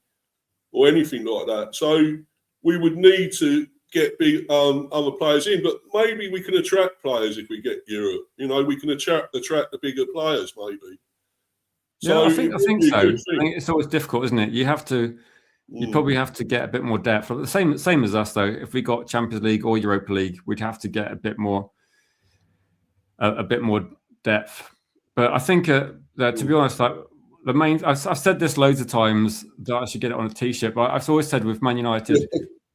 or anything like that. So we would need to get big other players in, but maybe we can attract players if we get Europe. We can attract the bigger players, maybe. So I think so. I think it's always difficult, isn't it? You probably have to get a bit more depth. The same as us, though. If we got Champions League or Europa League, we'd have to get a bit more depth. But I think that, to be honest, like the main, I've said this loads of times that I should get it on a T-shirt. But I've always said with Man United,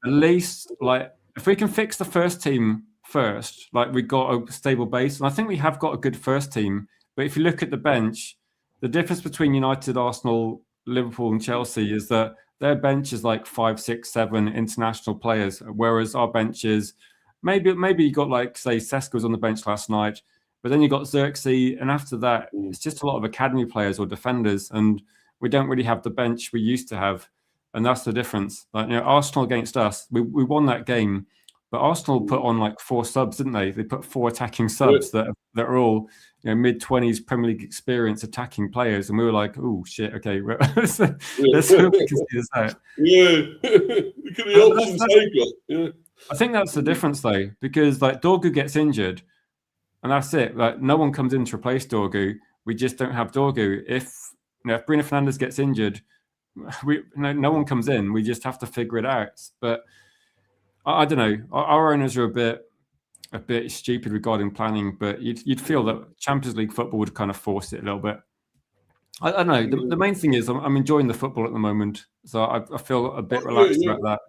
at least like if we can fix the first team first, like we got a stable base, and I think we have got a good first team. But if you look at the bench, the difference between United, Arsenal, Liverpool, and Chelsea is that their bench is like 5, 6, 7 international players, whereas our bench is maybe you got like say Seska was on the bench last night, but then you got Xerxes, and after that it's just a lot of academy players or defenders, and we don't really have the bench we used to have, and that's the difference. Like Arsenal against us, we won that game, but Arsenal put on like 4 subs, didn't they? They put 4 attacking subs that are all mid-20s Premier League experience attacking players, and we were like, oh shit, okay, let's hope we can see this out. Yeah, look at the options they got. Yeah. I think that's the difference though, because like Dorgu gets injured, and that's it. Like no one comes in to replace Dorgu. We just don't have Dorgu. If Bruno Fernandes gets injured, no one comes in. We just have to figure it out. But I don't know. Our owners are a bit stupid regarding planning, but you'd feel that Champions League football would kind of force it a little bit. I don't know. The main thing is I'm enjoying the football at the moment, so I feel a bit relaxed about that.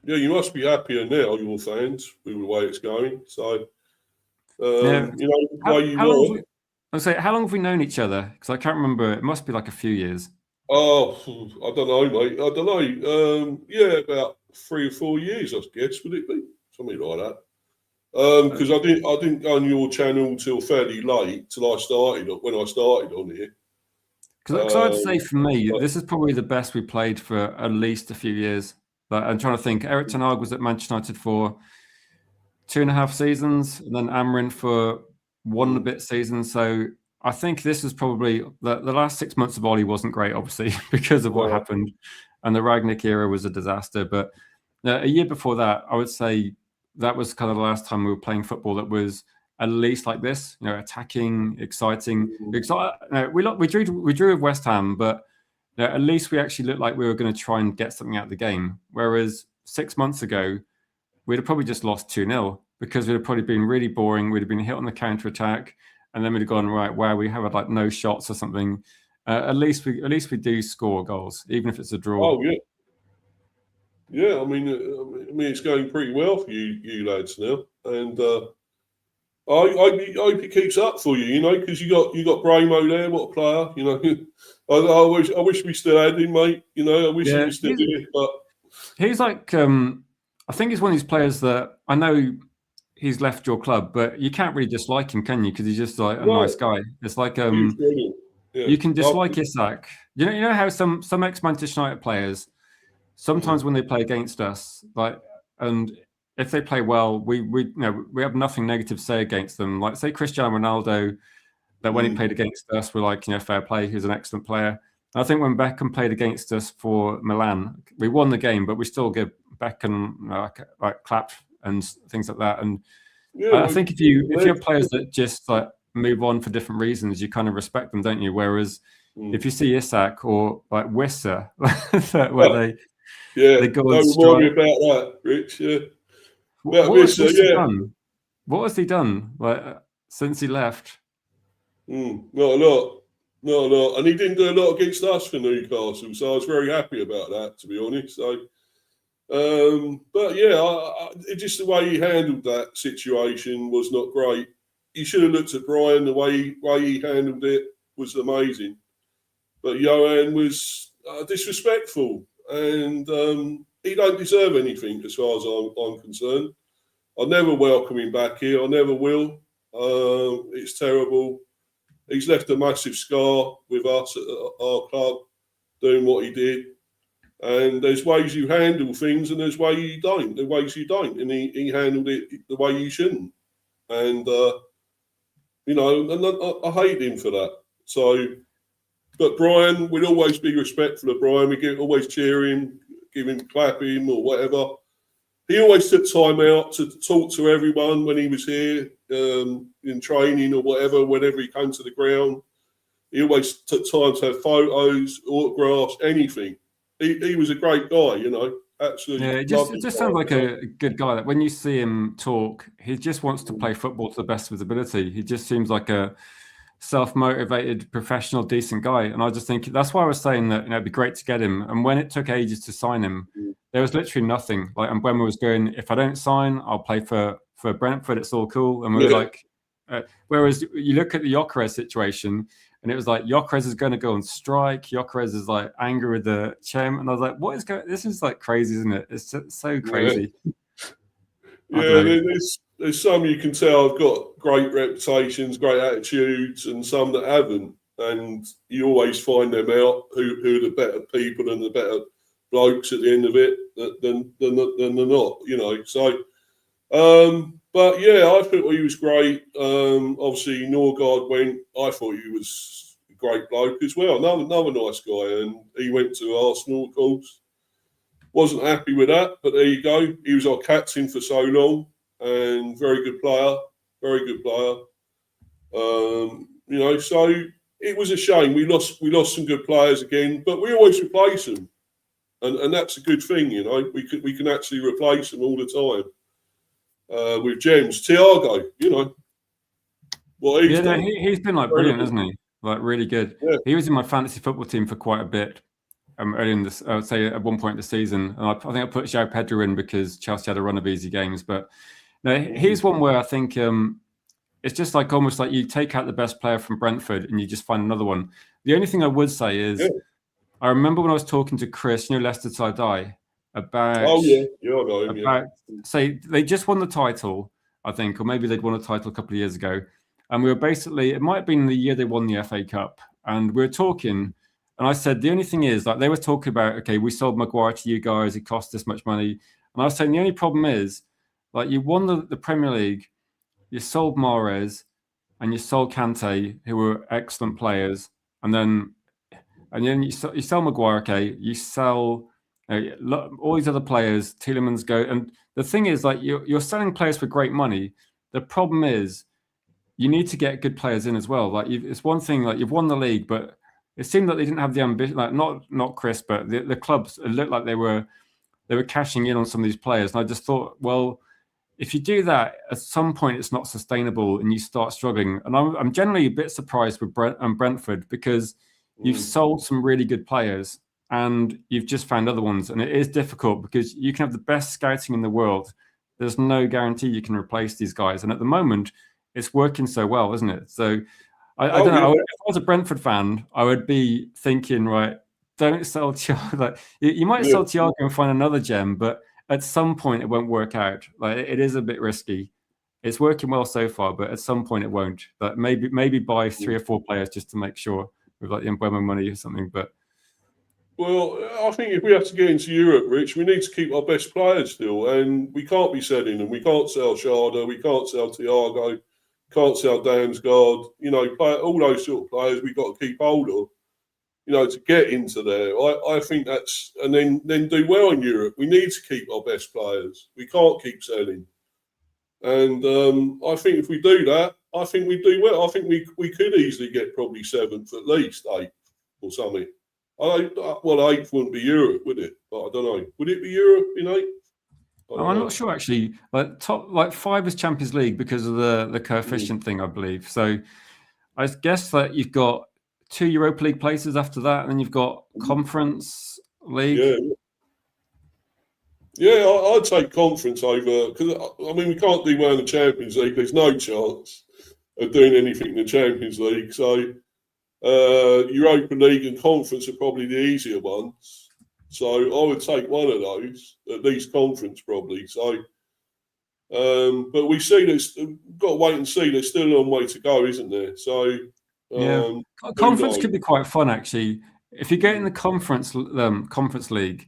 Yeah, you must be happier now, your fans, with the way it's going. So, how long have we known each other? Because I can't remember. It must be like a few years. Oh, I don't know, mate. I don't know. About 3 or 4 years, I guess. Would it be something like that? Because I didn't go on your channel till fairly late, till when I started on here. Because I'd say for me, this is probably the best we played for at least a few years. Like, I'm trying to think. Erik ten Hag was at Manchester United for 2.5 seasons, and then Amorim for 1 and a bit seasons. So I think this is probably the last 6 months of Oli wasn't great, obviously, because of what happened, and the Ragnick era was a disaster. But a year before that, I would say that was kind of the last time we were playing football that was at least like this, attacking, exciting. We drew with West Ham, but at least we actually looked like we were going to try and get something out of the game. Whereas 6 months ago, we'd have probably just lost 2-0. because we'd have probably been really boring. We'd have been hit on the counter attack, and then we'd have gone right where we have like no shots or something. At least we do score goals, even if it's a draw. Oh yeah, yeah. I mean, it's going pretty well for you lads now, and I hope it keeps up for you. You know, because you got Bramo there. What a player! You know, I wish we still had him, mate. You know, I wish he was still here, but he's like I think he's one of these players that I know he's left your club, but you can't really dislike him, can you? Because he's just like a nice guy. It's like you can dislike Isak. You know how some ex-Manchester United players sometimes when they play against us, like, and if they play well, we have nothing negative to say against them. Like say Cristiano Ronaldo, that when he played against us, we're like, fair play. He's an excellent player. And I think when Beckham played against us for Milan, we won the game, but we still give Beckham like clap and things like that. And I think if you have players that just like move on for different reasons, you kind of respect them, don't you? Whereas if you see Isak or like Wissa, where they go and strike. Don't worry about that, Rich. Yeah. What has he done like since he left? Not a lot. And he didn't do a lot against us for Newcastle, so I was very happy about that, to be honest. So, but yeah, just the way he handled that situation was not great. You should have looked at Brian. The way he handled it was amazing. But Johan was disrespectful, and he don't deserve anything as far as I'm concerned. I'll never welcome him back here. I never will. It's terrible. He's left a massive scar with us at our club, doing what he did. And there's ways you handle things, and there's ways you don't. There's ways you don't, and he handled it the way you shouldn't. And I hate him for that. So, but Brian, we'd always be respectful of Brian. We always cheer him, clap him, or whatever. He always took time out to talk to everyone when he was here in training or whatever. Whenever he came to the ground, he always took time to have photos, autographs, anything. He was a great guy, absolutely. Yeah, it just sounds like a good guy. That when you see him talk, he just wants to play football to the best of his ability. He just seems like a self-motivated, professional, decent guy. And I just think that's why I was saying that it'd be great to get him. And when it took ages to sign him, there was literally nothing. Like, and Mbeumo was going, if I don't sign, I'll play for Brentford. It's all cool. And we were like, whereas you look at the Gyökeres situation, and it was like Gyökeres is going to go on strike. Gyökeres is like angry with the chairman, and I was like, "What is going? This is like crazy, isn't it? It's so crazy." Yeah, there's some you can tell have got great reputations, great attitudes, and some that haven't. And you always find them out who are the better people and the better blokes at the end of it than they're not. So, but yeah, I thought he was great. Obviously, Norgard went. I thought he was a great bloke as well. Another nice guy, and he went to Arsenal, of course. Wasn't happy with that, but there you go. He was our captain for so long, and very good player. So it was a shame. We lost some good players again, but we always replace them, and that's a good thing. We can actually replace them all the time. With gems, Thiago, what he's done. He's been like brilliant, hasn't he? Like really good. Yeah. He was in my fantasy football team for quite a bit. Early in this, I would say at one point in the season, and I think I put João Pedro in because Chelsea had a run of easy games. But no, he's one where I think it's just like almost like you take out the best player from Brentford and you just find another one. The only thing I would say is, I remember when I was talking to Chris, Leicester Tie Die, about. Oh yeah, I know him. Say they just won the title, I think, or maybe they'd won a title a couple of years ago, and we were basically, it might have been the year they won the FA Cup, and we were talking. And I said, the only thing is, like, they were talking about, okay, we sold Maguire to you guys, it cost this much money. And I was saying, the only problem is, like, you won the Premier League, you sold Mahrez, and you sold Kante, who were excellent players. And then you sell Maguire, okay, you sell all these other players, Tielemans go. And the thing is, like, you're selling players for great money. The problem is, you need to get good players in as well. Like, it's one thing, like, you've won the league, but it seemed that they didn't have the ambition, like not Chris, but the clubs. It looked like they were cashing in on some of these players, and I just thought, well, if you do that, at some point it's not sustainable and you start struggling. And I'm generally a bit surprised with Brentford because you've sold some really good players and you've just found other ones. And it is difficult because you can have the best scouting in the world. There's no guarantee you can replace these guys. And at the moment, it's working so well, isn't it? So I don't know. If I was a Brentford fan, I would be thinking, right, don't sell Thiago. Like, you might sell Thiago and find another gem, but at some point it won't work out. Like, it is a bit risky. It's working well so far, but at some point it won't. But maybe buy 3 or 4 players just to make sure with like the Mbeumo money or something. But well, I think if we have to get into Europe, Rich, we need to keep our best players still, and we can't be selling them. We can't sell Sharda, we can't sell Thiago, can't sell Damsgaard. You know, all those sort of players we've got to keep hold of. You know, to get into there, I think that's, and then do well in Europe. We need to keep our best players. We can't keep selling. And I think if we do that, I think we do well. I think we could easily get probably 7th, at least 8th or something. Well, 8th wouldn't be Europe, would it? But I don't know. Would it be Europe in 8th? I'm not sure actually. Like 5 is Champions League because of the coefficient thing, I believe. So I guess that you've got 2 Europa League places after that, and then you've got Conference League. Yeah, I'd take Conference over because I mean we can't do well in the Champions League. There's no chance of doing anything in the Champions League. So Europa League and Conference are probably the easier ones. So I would take one of those, at least Conference probably. So, but we see we've got to wait and see. There's still a long way to go, isn't there? So. Conference could be quite fun actually. If you get in the conference league,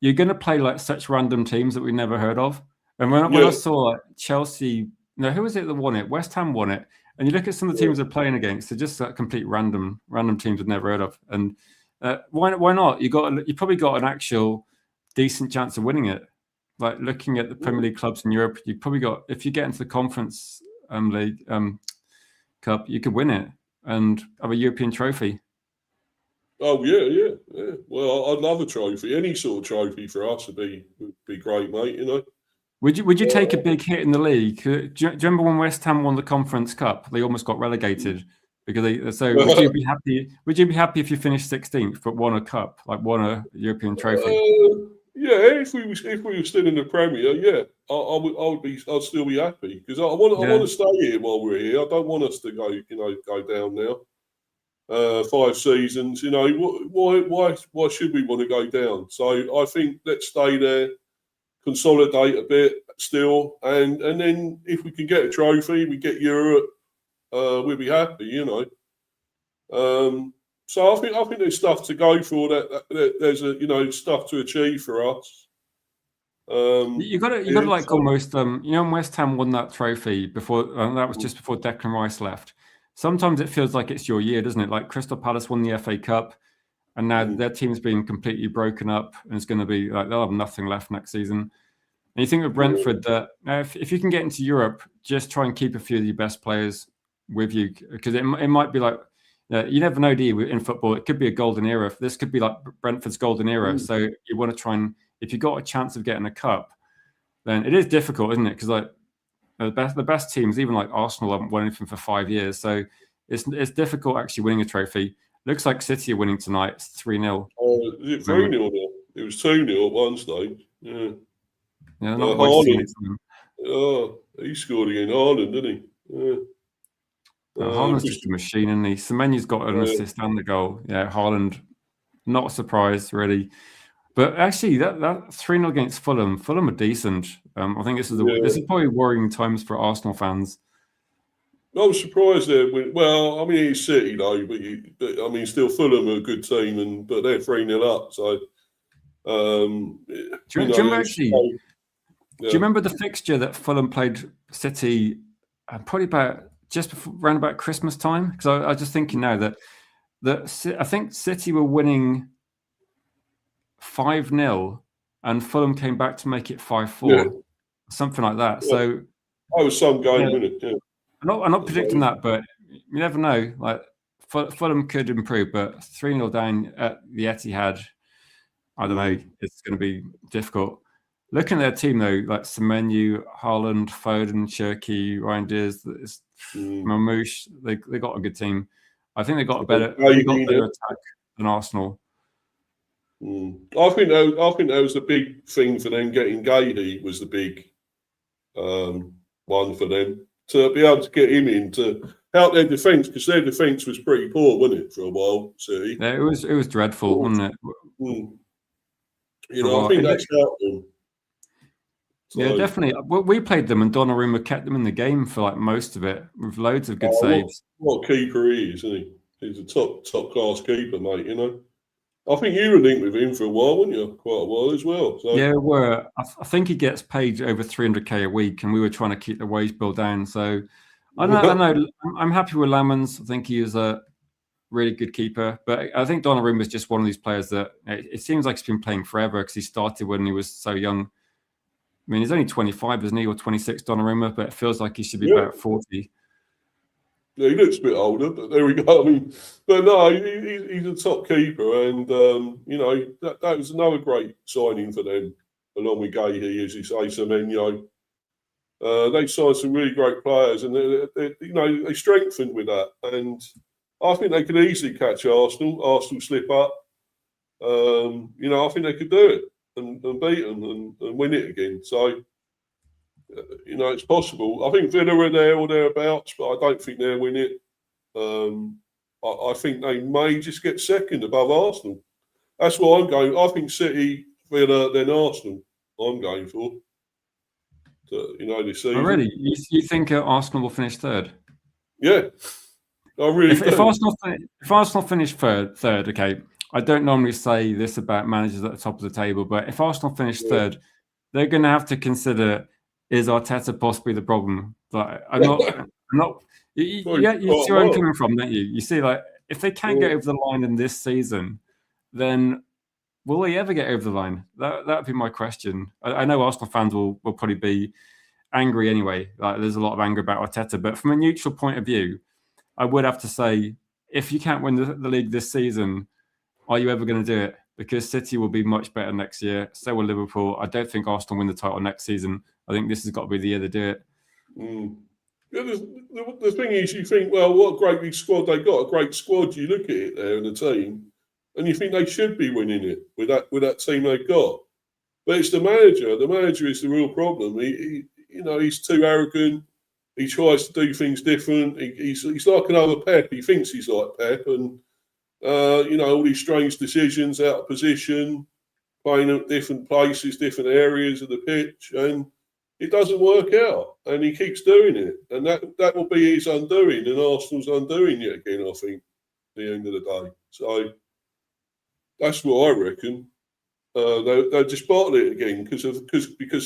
you're going to play like such random teams that we never heard of. And when I saw like Chelsea, who was it that won it? West Ham won it. And you look at some of the teams they're playing against; they're just like complete random teams we've never heard of. And why not? You probably got an actual decent chance of winning it. Like looking at the Premier League clubs in Europe, you probably got, if you get into the Conference League Cup, you could win it and have a European trophy. Oh yeah. Well, I'd love a trophy. Any sort of trophy for us would be great, mate. You know. Would you take a big hit in the league? Do you remember when West Ham won the Conference Cup? They almost got relegated because would you be happy? Would you be happy if you finished 16th but won a cup, like won a European trophy? Yeah, if we were still in the Premier, yeah, I'd still be happy because I want to stay here while we're here. I don't want us to go down now. 5 seasons, why should we want to go down? So I think let's stay there, consolidate a bit still, and then if we can get a trophy, we get Europe, we'll be happy, So I think there's stuff to go for. That there's stuff to achieve for us. You got to like almost when West Ham won that trophy before, that was just before Declan Rice left. Sometimes it feels like it's your year, doesn't it? Like Crystal Palace won the FA Cup, and now their team's been completely broken up, and it's going to be like they'll have nothing left next season. And you think with Brentford that if you can get into Europe, just try and keep a few of your best players with you, because it might be like you never know, do you? In football, it could be a golden era. This could be like Brentford's golden era. So you want to try and, if you've got a chance of getting a cup, then it is difficult, isn't it? Because like the best teams, even like Arsenal, haven't won anything for 5 years. So it's difficult actually winning a trophy. Looks like City are winning tonight. It's 3-0. Oh, is it 3-0 now? It was 2-0 at one stage. Yeah. Yeah, he scored again. Haaland, didn't he? Yeah. Haaland's just a machine, and Semenyo's got an assist and the goal. Yeah, Haaland, not surprised really. But actually, that 3-0 against Fulham are decent. I think this is probably worrying times for Arsenal fans. I was surprised there. Well, I mean, it's City though, but I mean, still Fulham are a good team, but they're 3-0 up. So, do you remember the fixture that Fulham played City? Probably about just before, around about Christmas time. Because I was just thinking now that I think City were winning 5-0, and Fulham came back to make it 5-4, something like that. Yeah. So that was some game, wasn't it? Yeah. I'm not predicting that, but you never know. Like Fulham could improve, but 3-0 down at the Etihad, I don't know. It's going to be difficult. looking at their team though, like Semenyo, Haaland, Foden, Cherki, Ryan Diaz, Mamouche, they got a good team. I think they got better attack than Arsenal. I think that was the big thing for them. Getting Gahey was the big one for them, to be able to get him in to help their defence, because their defence was pretty poor, wasn't it, for a while? City. Yeah, it was dreadful, wasn't it? You know, I think that's helped them. So, yeah, definitely. We played them, and Donnarumma kept them in the game for like most of it, with loads of good saves. What a keeper he is, isn't he? He's a top class keeper, mate. You know, I think you were linked with him for a while, weren't you? Quite a while as well. So. Yeah, I think he gets paid over 300k a week, and we were trying to keep the wage bill down. So I don't know. I'm happy with Lamans. I think he is a really good keeper, but I think Donnarumma is just one of these players that it seems like he's been playing forever, because he started when he was so young. I mean, he's only 25, isn't he, or 26, Donnarumma, but it feels like he should be about 40. Yeah, he looks a bit older, but there we go. I mean, but no, he's a top keeper, and you know, that was another great signing for them, along with Gahey, as you say, Semenyo. They signed some really great players, and they strengthened with that. And I think they could easily catch Arsenal. Arsenal slip up. You know, I think they could do it and beat them and win it again. So. You know, it's possible. I think Villa are there or thereabouts, but I don't think they'll win it. I think they may just get second above Arsenal. That's what I'm going. I think City, Villa, then Arsenal. I'm going for. You know, this season. Already, you think Arsenal will finish third? Yeah, I really. If Arsenal finish third, okay. I don't normally say this about managers at the top of the table, but if Arsenal finish third, they're going to have to consider. Is Arteta possibly the problem? Like, I'm not. You see where I'm coming from, don't you? You see, like, if they can't get over the line in this season, then will they ever get over the line? That would be my question. I know Arsenal fans will probably be angry anyway. Like, there's a lot of anger about Arteta, but from a neutral point of view, I would have to say, if you can't win the league this season, are you ever going to do it? Because City will be much better next year. So will Liverpool. I don't think Arsenal win the title next season. I think this has got to be the year they do it. Yeah, the thing is, you think, well, what a great big squad they got. A great squad. You look at it there in the team, and you think they should be winning it with that team they've got. But it's the manager. The manager is the real problem. He's too arrogant. He tries to do things different. He's like another Pep. He thinks he's like Pep, and all these strange decisions out of position, playing at different places, different areas of the pitch, and it doesn't work out. And he keeps doing it, and that will be his undoing, and Arsenal's undoing yet again, I think, at the end of the day. So that's what I reckon. They'll just bottle it again because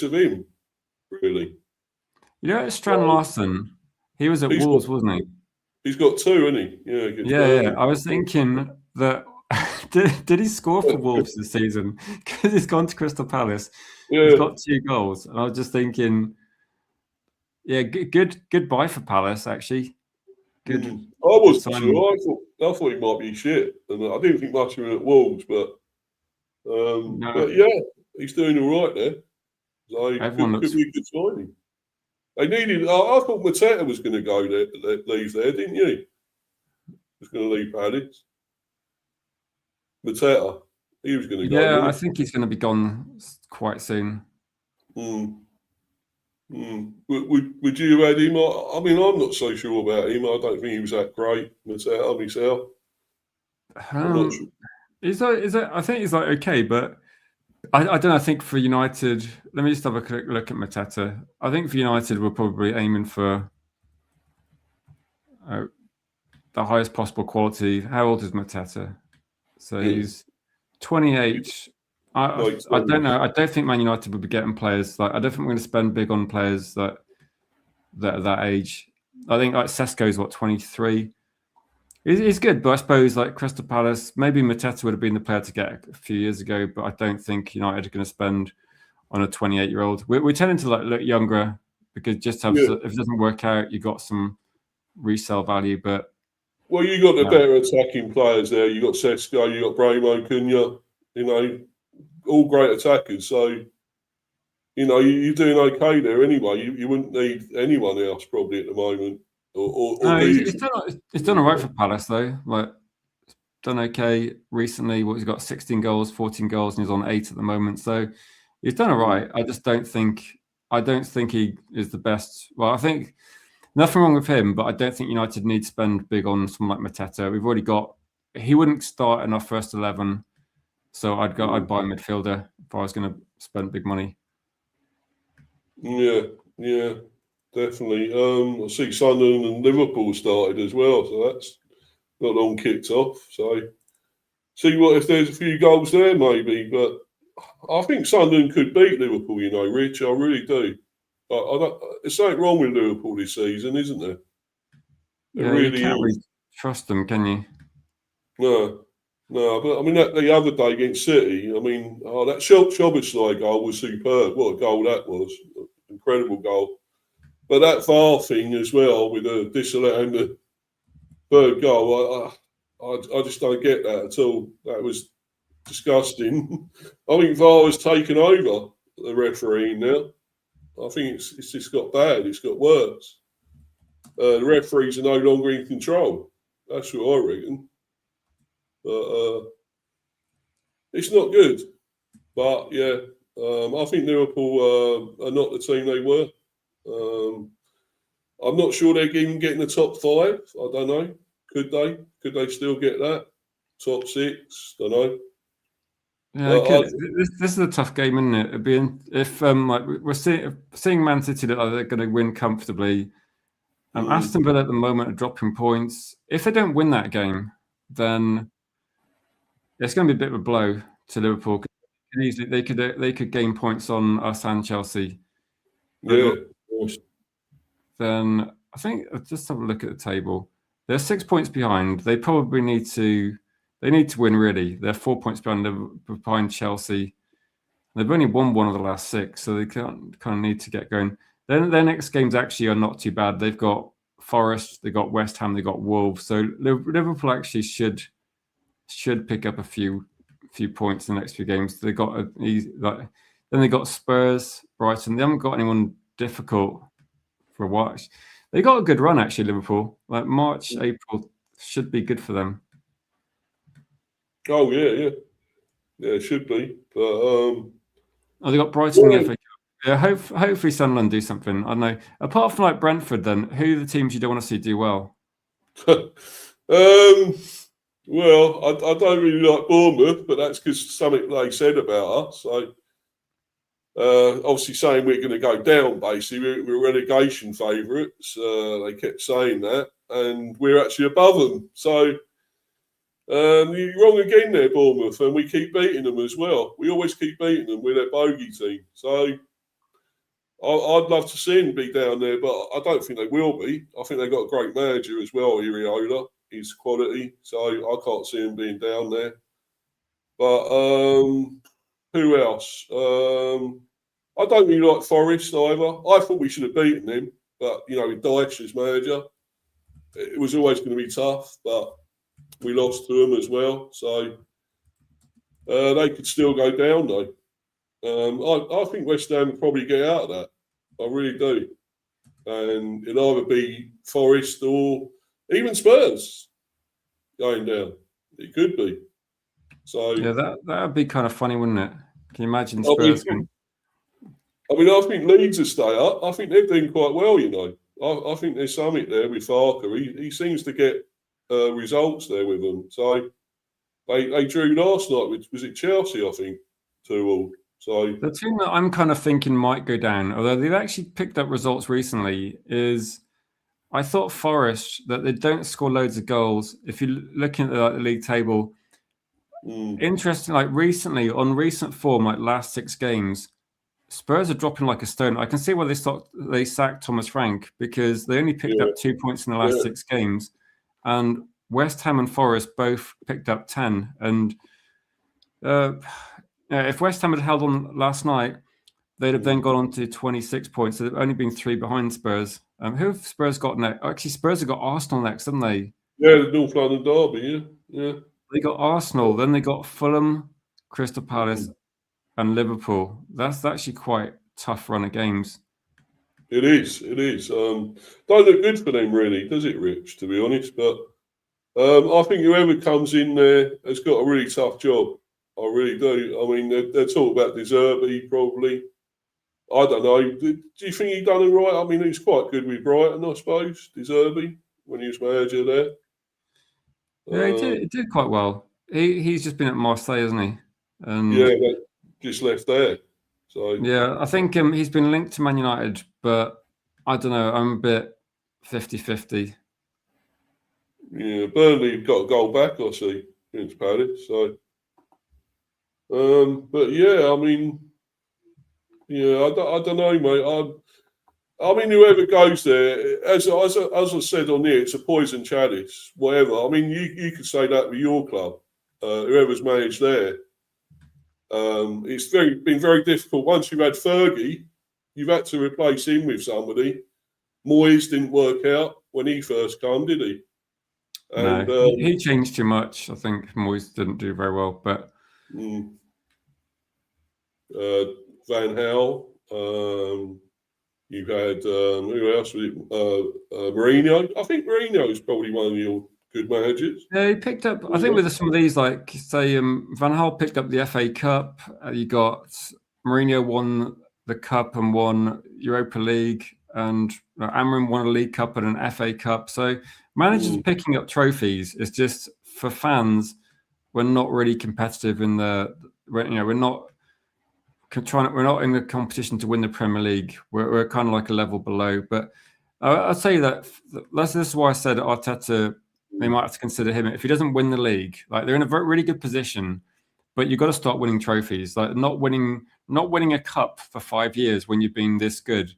of him, really. You know, Strand Larsen, he was at Wolves, wasn't he? He's got two, hasn't he? Yeah. I was thinking that did he score for Wolves this season? Because he's gone to Crystal Palace. Yeah. He's got 2 goals. And I was just thinking, yeah, good buy for Palace, actually. Good. I wasn't sure. I thought he might be shit. And I didn't think much of him at Wolves, but yeah, he's doing all right there. So could be a good signing. They needed. I thought Mateta was going to go there, leave there, didn't you? He was going to leave Palace. Mateta, he was going to go. Yeah, I think he's going to be gone quite soon. Would you have had him? I mean, I'm not so sure about him. I don't think he was that great. Mateta myself. I'm not sure. I think he's like okay, but I don't know. I think for United, let me just have a quick look at Mateta. I think for United, we're probably aiming for the highest possible quality. How old is Mateta? So he's 28. I don't know. I don't think Man United would be getting players like. I don't think we're going to spend big on players that are that age. I think like Sesko's 23. He's good, but I suppose like Crystal Palace, maybe Mateta would have been the player to get a few years ago, but I don't think United are going to spend on a 28-year-old. We're tending to look younger because if it doesn't work out, you got some resale value. But you got the better attacking players there. You got Sesko, you got Bramo, Cunha, all great attackers. So you know, you're doing okay there anyway. You wouldn't need anyone else probably at the moment. No, he's done all right for Palace though. Like, done okay recently. He's got 16 goals, 14 goals, and he's on 8 at the moment. So he's done all right. I just don't think he is the best. Well, I think nothing wrong with him, but I don't think United need to spend big on someone like Mateta. We've already got. He wouldn't start in our first 11, so I'd buy a midfielder if I was going to spend big money. Yeah, definitely. I see Sunderland and Liverpool started as well, so that's not long kicked off. So see what if there's a few goals there, maybe. But I think Sunderland could beat Liverpool. You know, Rich, I really do. There's something wrong with Liverpool this season, isn't there? Yeah, really you can't really trust them, can you? No, but I mean the other day against City, I mean, that Szoboszlai goal was superb. What a goal that was! Incredible goal. But that VAR thing as well, with the disallowing the third goal, I just don't get that at all. That was disgusting. I think VAR has taken over the refereeing now. I think it's just got bad. It's got worse. The referees are no longer in control. That's what I reckon. But it's not good. But yeah, I think Liverpool are not the team they were. I'm not sure they're even getting the top 5. I don't know. Could they? Could they still get that? Top 6? Don't know. Yeah, this is a tough game, isn't it? It'd be if like we're seeing Man City that they're going to win comfortably. Aston Villa at the moment are dropping points. If they don't win that game, then it's going to be a bit of a blow to Liverpool. They could gain points on us and Chelsea. Yeah. Then I think just have a look at the table. They're 6 points behind. They probably need to win really. They're 4 points behind Chelsea. They've only won one of the last 6, so they kind of need to get going. Then their next games actually are not too bad. They've got Forest, they've got West Ham, they've got Wolves. So Liverpool actually should pick up a few points in the next few games. They got then they got Spurs, Brighton. They haven't got anyone difficult for a while. They got a good run actually. Liverpool, like March, April should be good for them. Oh yeah, it should be. But they got Brighton in the FA Cup. Yeah, hopefully Sunderland do something. I don't know. Apart from like Brentford, then who are the teams you don't want to see do well? Well, I don't really like Bournemouth, but that's because something they said about us. So obviously saying we're going to go down, basically. We're relegation favourites. They kept saying that, and we're actually above them. So you're wrong again there, Bournemouth, and we keep beating them as well. We always keep beating them. We're their bogey team. So I'd love to see them be down there, but I don't think they will be. I think they've got a great manager as well, Iriola. His quality, so I can't see him being down there. But who else? I don't really like Forest either. I thought we should have beaten them, but with Dyche as manager, it was always going to be tough. But we lost to them as well, so they could still go down though. I think West Ham will probably get out of that. I really do, and it'll either be Forest or even Spurs going down. It could be. So yeah, that would be kind of funny, wouldn't it? Can you imagine Spurs? I think Leeds will stay up. I think they're doing quite well. I think there's something there with Farker. He seems to get results there with them. So they drew last night. Was it Chelsea? I think 2-2. So the team that I'm kind of thinking might go down, although they've actually picked up results recently, is. I thought Forest, that they don't score loads of goals. If you're looking at the league table, interesting. Like recently, on recent form, like last 6 games, Spurs are dropping like a stone. I can see why they sacked Thomas Frank, because they only picked up 2 points in the last 6 games, and West Ham and Forest both picked up 10. And if West Ham had held on last night, they'd have then gone on to 26 points. So they've only been 3 behind Spurs. Who have Spurs got next? Actually, Spurs have got Arsenal next, haven't they? Yeah, the North London derby, yeah. They got Arsenal, then they got Fulham, Crystal Palace, and Liverpool. That's actually quite tough run of games. It is. Don't look good for them, really, does it, Rich? To be honest, but I think whoever comes in there has got a really tough job. I really do. I mean, they're talking about De Zerbi probably. I don't know. Do you think he done it right? I mean, he's quite good with Brighton, I suppose, De Zerbi, when he was manager there. Yeah, he did quite well. He's just been at Marseille, hasn't he? And yeah, just left there. So yeah, I think he's been linked to Man United, but I don't know. I'm a bit 50-50. Yeah, Burnley got a goal back, I see, against Palace. So, but yeah, I mean, yeah, I don't know, mate. I mean, whoever goes there, as I said on there, it's a poison chalice, whatever. I mean, you could say that with your club, whoever's managed there. It's been very difficult. Once you've had Fergie, you've had to replace him with somebody. Moyes didn't work out when he first came, did he? And, No, he changed too much. I think Moyes didn't do very well, but Van Gaal. You've had who else was it? Mourinho. I think Mourinho is probably one of your good managers. Yeah, he picked up. I think with some of these, like say, Van Gaal picked up the FA Cup. You got Mourinho won the cup and won Europa League, and Amorim won a League Cup and an FA Cup. So managers picking up trophies is just for fans. We're not really competitive in we're not we're not in the competition to win the Premier League. We're kind of like a level below. But I'd say this is why I said Arteta. They might have to consider him if he doesn't win the league. Like they're in a really good position, but you've got to start winning trophies. Like not winning a cup for 5 years when you've been this good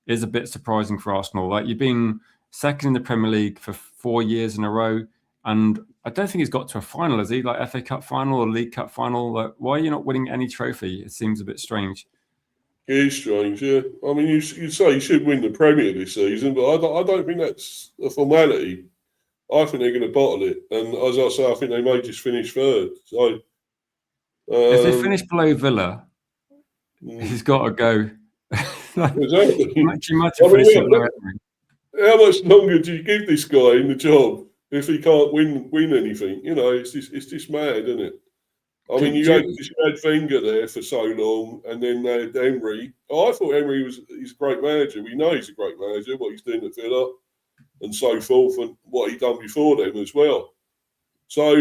is a bit surprising for Arsenal. Like you've been second in the Premier League for 4 years in a row, and I don't think he's got to a final, has he? Like FA Cup final or League Cup final. Like, why are you not winning any trophy? It seems a bit strange. It is strange, yeah. I mean, you say you should win the Premier this season, but I don't think that's a formality. I think they're going to bottle it, and as I say, I think they may just finish third. So, if they finish below Villa, he's got to go. Exactly. He might have finished below Emery. How much longer do you give this guy in the job if he can't win anything? You know, it's just mad, isn't it? I mean, you had Wenger there for so long, and then they had Emery. Oh, I thought Emery he's a great manager. We know he's a great manager, what he's doing at Villa and so forth, and what he'd done before them as well. So,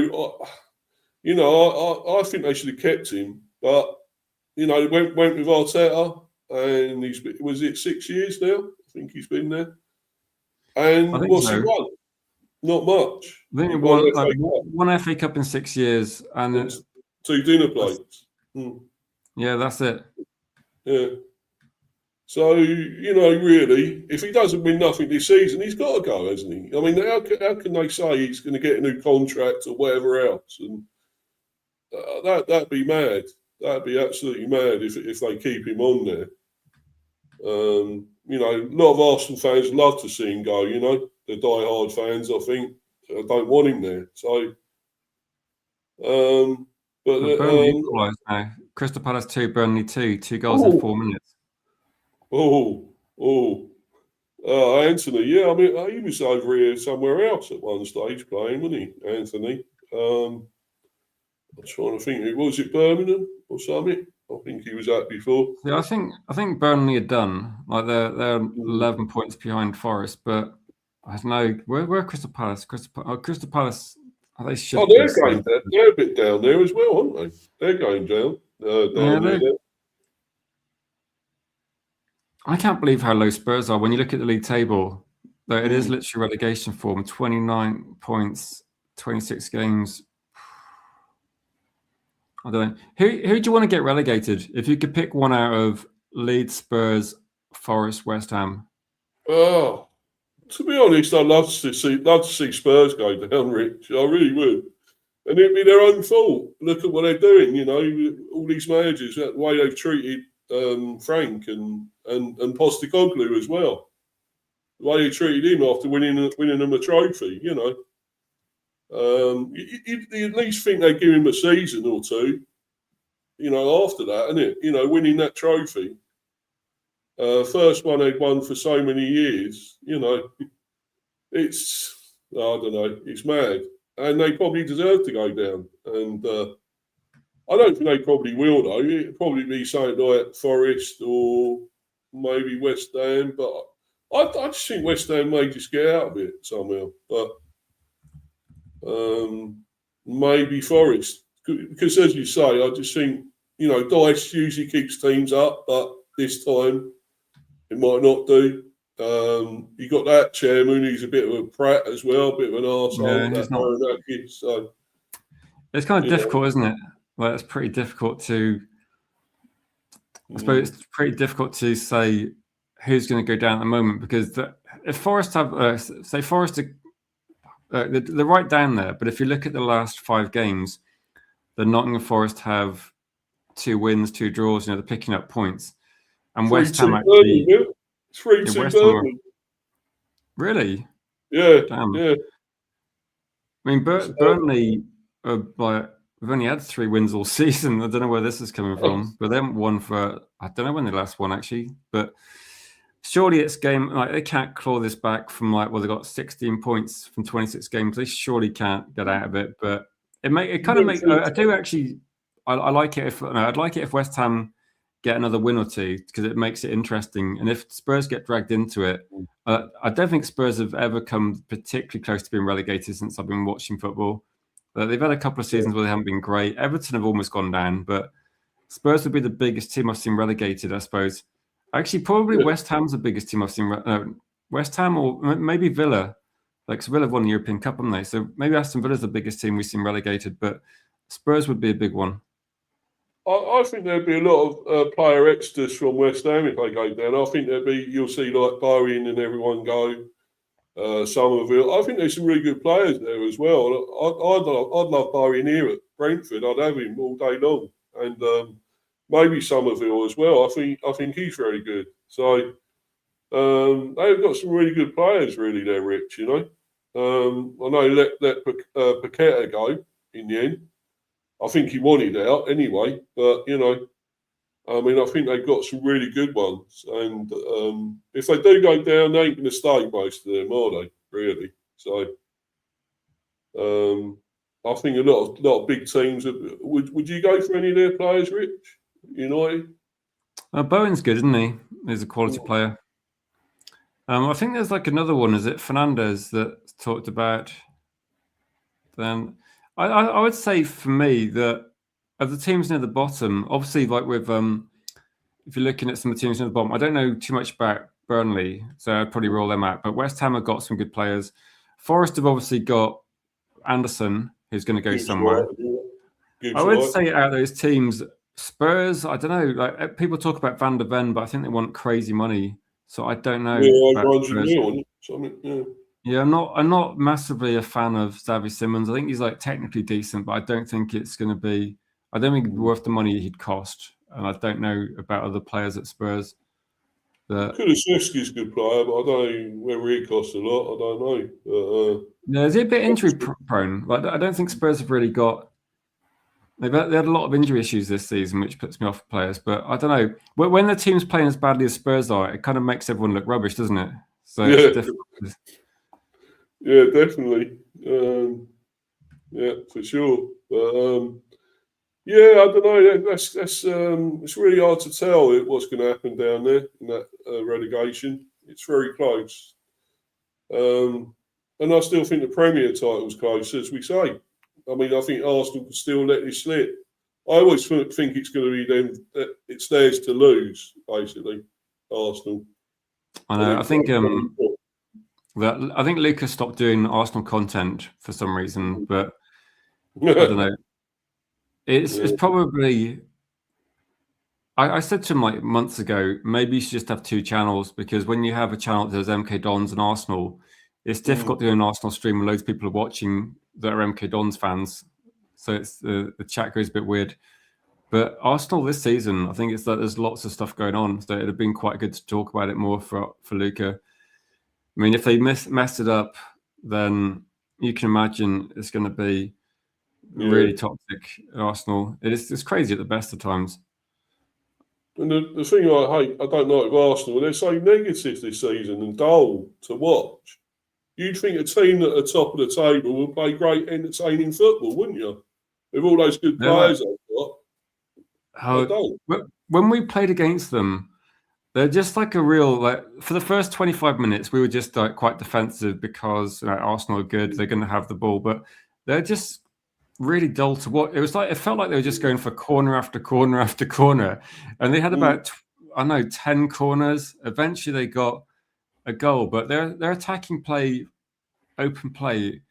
you know, I think they should have kept him, but you know, went with Arteta, and was it 6 years now? I think he's been there. And what's he won? Not much. I think he won one FA Cup in 6 years, and 2 dinner plates. Yeah, that's it. Yeah. So, you know, really, if he doesn't win nothing this season, he's got to go, hasn't he? I mean, how can they say he's going to get a new contract or whatever else? And that'd be mad. That'd be absolutely mad if they keep him on there. You know, a lot of Arsenal fans love to see him go, you know. The die-hard fans, I think, don't want him there. So, but Burnley equalised now. Crystal Palace 2, Burnley 2 goals in 4 minutes. Anthony, yeah, I mean, he was over here somewhere else at one stage playing, wasn't he, Anthony? I'm trying to think, was it Birmingham or something? I think he was out before. Yeah, I think Burnley are done. Like they're 11 points behind Forest, but I don't know where Crystal Palace. Crystal Palace. They should. They're going down. They're a bit down there as well, aren't they? They're going down. There. I can't believe how low Spurs are when you look at the league table. It is literally relegation form. 29 points, 26 games. I don't know. Who do you want to get relegated? If you could pick one out of Leeds, Spurs, Forest, West Ham. Oh, to be honest, I'd love to see Spurs go down, Rich. I really would. And it'd be their own fault. Look at what they're doing, you know, all these managers, the way they've treated Frank and Postecoglou as well. The way they treated him after winning them a trophy, you know. You at least think they'd give him a season or two, you know, after that, innit? You know, winning that trophy. First one they'd won for so many years. You know, it's I don't know, it's mad, and they probably deserve to go down. And I don't think they probably will though. It'll probably be something like Forest or maybe West Ham, but I just think West Ham may just get out of it somehow. But maybe Forest, because as you say, I just think, you know, Dice usually keeps teams up, but this time it might not do. You got that chairman, he's a bit of a prat as well, a bit of an arsehole. Yeah, he's not. So It's kind of difficult, isn't it? Well, it's pretty difficult to. I suppose it's pretty difficult to say who's going to go down at the moment, because if Forest have, say Forest, they're right down there. But if you look at the last 5 games, the Nottingham Forest have 2 wins, 2 draws. You know, they're picking up points, and West Ham actually 3-2 Burnley. Really? Yeah. Damn. Yeah. I mean, Burnley are like, we've only had 3 wins all season. I don't know where this is coming from, but they haven't won for, I don't know when they last won actually. But surely it's game, like they can't claw this back from like, well, they got 16 points from 26 games. They surely can't get out of it. But it kind of makes, I do actually, I like it if, no, I'd like it if West Ham get another win or 2, because it makes it interesting. And if Spurs get dragged into it, I don't think Spurs have ever come particularly close to being relegated since I've been watching football. They've had a couple of seasons where they haven't been great. Everton have almost gone down, but Spurs would be the biggest team I've seen relegated, I suppose. Actually, probably West Ham's the biggest team I've seen. West Ham or maybe Villa. Like, Villa have won the European Cup, haven't they? So maybe Aston Villa's the biggest team we've seen relegated, but Spurs would be a big one. I think there'd be a lot of player extras from West Ham if they go down. I think you'll see like Bowen and everyone go. Somerville. I think there's some really good players there as well. I'd love Bowen here at Brentford. I'd have him all day long, and maybe Somerville as well. I think he's very good. So they've got some really good players, really. There, Rich. You know, I know let Paqueta go in the end. I think he wanted out anyway, but you know, I mean, I think they've got some really good ones, and if they do go down, they ain't going to stay, most of them, are they? Really? So, I think a lot of big teams. Would you go for any of their players, Rich? United? Bowen's good, isn't he? He's a quality player. I think there's like another one. Is it Fernandez that talked about? Then I would say for me that of the teams near the bottom, obviously, like with if you're looking at some of the teams near the bottom, I don't know too much about Burnley, so I'd probably roll them out. But West Ham have got some good players. Forest have obviously got Anderson, who's going to go somewhere. I would say out of those teams, Spurs, I don't know. Like, people talk about Van der Ven, but I think they want crazy money, so I don't know. Yeah, I'm not massively a fan of Xavi Simons. I think he's like technically decent, but I don't think it's going to be. I don't think it'd be worth the money he'd cost, and I don't know about other players at Spurs. Kulusevski's a good player, but I don't know whether he costs a lot. I don't know. Yeah, is he a bit injury prone? Like, I don't think Spurs have really got. They had a lot of injury issues this season, which puts me off players. But I don't know. When the team's playing as badly as Spurs are, it kind of makes everyone look rubbish, doesn't it? So it's difficult. Yeah, definitely. Yeah, for sure. But yeah, I don't know. That's it's really hard to tell what's going to happen down there in that relegation. It's very close, and I still think the Premier title's close, as we say. I mean, I think Arsenal can still let this slip. I always think it's going to be them. It's theirs to lose, basically. Arsenal. I know. I think Lucas stopped doing Arsenal content for some reason, but I don't know. It's probably. I said to him like months ago, maybe you should just have 2 channels, because when you have a channel that does MK Dons and Arsenal, it's difficult doing an Arsenal stream when loads of people are watching that are MK Dons fans. So it's the chat goes a bit weird. But Arsenal this season, I think it's that there's lots of stuff going on, so it'd have been quite good to talk about it more for Luca. I mean, if they messed it up, then you can imagine it's going to be really toxic at Arsenal. It's crazy at the best of times. And the thing I don't like with Arsenal, they're so negative this season and dull to watch. You'd think a team at the top of the table will play great, entertaining football, wouldn't you? With all those good players they've got. They don't. When we played against them, they're just like a real, like, for the first 25 minutes, we were just like quite defensive because Arsenal are good, they're going to have the ball, but they're just really dull to watch. It felt like they were just going for corner after corner after corner, and they had about 10 corners. Eventually, they got a goal, but their attacking play, open play,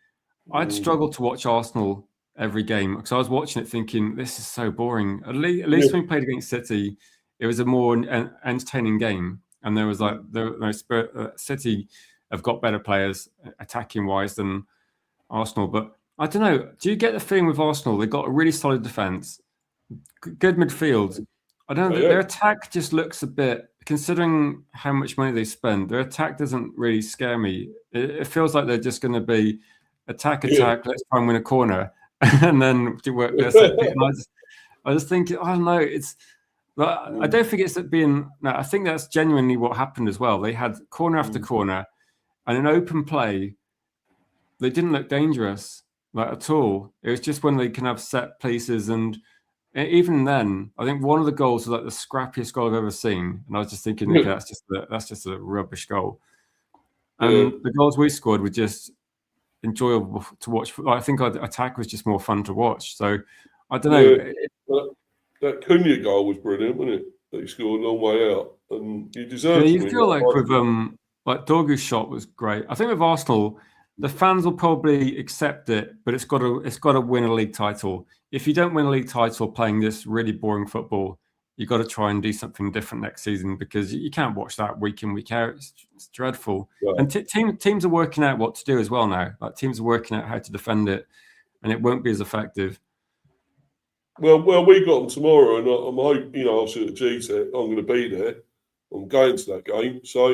I'd struggle to watch Arsenal every game because I was watching it thinking this is so boring. At least when we played against City, it was a more entertaining game, and there was like City have got better players attacking wise than Arsenal, but I don't know. Do you get the feeling with Arsenal they've got a really solid defense, good midfield? I don't know. Their attack just looks a bit, considering how much money they spend. Their attack doesn't really scare me. It feels like they're just going to be attack. Let's try and win a corner, and then do work their set pick. I just think I don't know. I don't think it's being. No, I think that's genuinely what happened as well. They had corner after corner, and in open play, they didn't look dangerous at all. It was just when they can have set pieces, and even then, I think one of the goals was like the scrappiest goal I've ever seen. And I was just thinking, okay, that's just a rubbish goal. And the goals we scored were just enjoyable to watch. I think our attack was just more fun to watch. So I don't know. That Cunha goal was brilliant, wasn't it? That he scored a long way out, and he deserves. You feel like with Dorgu's shot was great. I think with Arsenal, the fans will probably accept it, but it's got to win a league title. If you don't win a league title playing this really boring football, you've got to try and do something different next season because you can't watch that week in, week out. It's dreadful. Right. And teams are working out what to do as well now. Like teams are working out how to defend it, and it won't be as effective. Well, we got them tomorrow, and I'm hoping, obviously at GTEC, I'm going to be there. I'm going to that game, so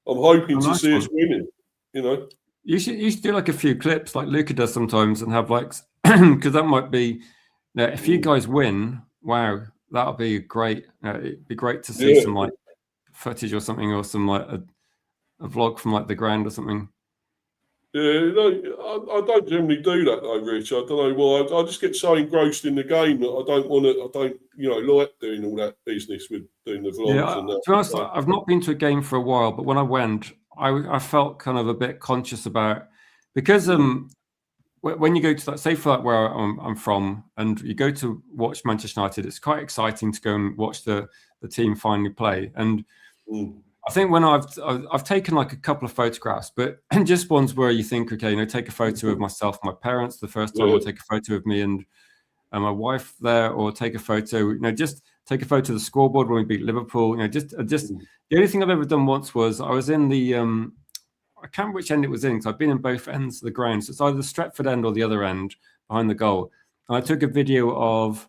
I'm hoping to see us winning. You should do like a few clips like Luca does sometimes and have like, because that might be, if you guys win, wow, that'll be great. It'd be great to see some like footage or something, or some like a vlog from like the ground or something. Yeah, I don't generally do that though, Rich. I don't know why. I just get so engrossed in the game that I don't like doing all that business with doing the vlogs. Yeah, to be honest, I've not been to a game for a while, but when I went, I felt kind of a bit conscious about, because when you go to that, say for like where I'm from, and you go to watch Manchester United, it's quite exciting to go and watch the team finally play. And I think when I've taken like a couple of photographs, but just ones where you think, okay, take a photo of myself, my parents the first time, or take a photo of me and my wife there, or take a photo, just take a photo of the scoreboard when we beat Liverpool. Just the only thing I've ever done once was I was in the I can't remember which end it was in, because I've been in both ends of the ground. So it's either the Stretford end or the other end behind the goal. And I took a video of,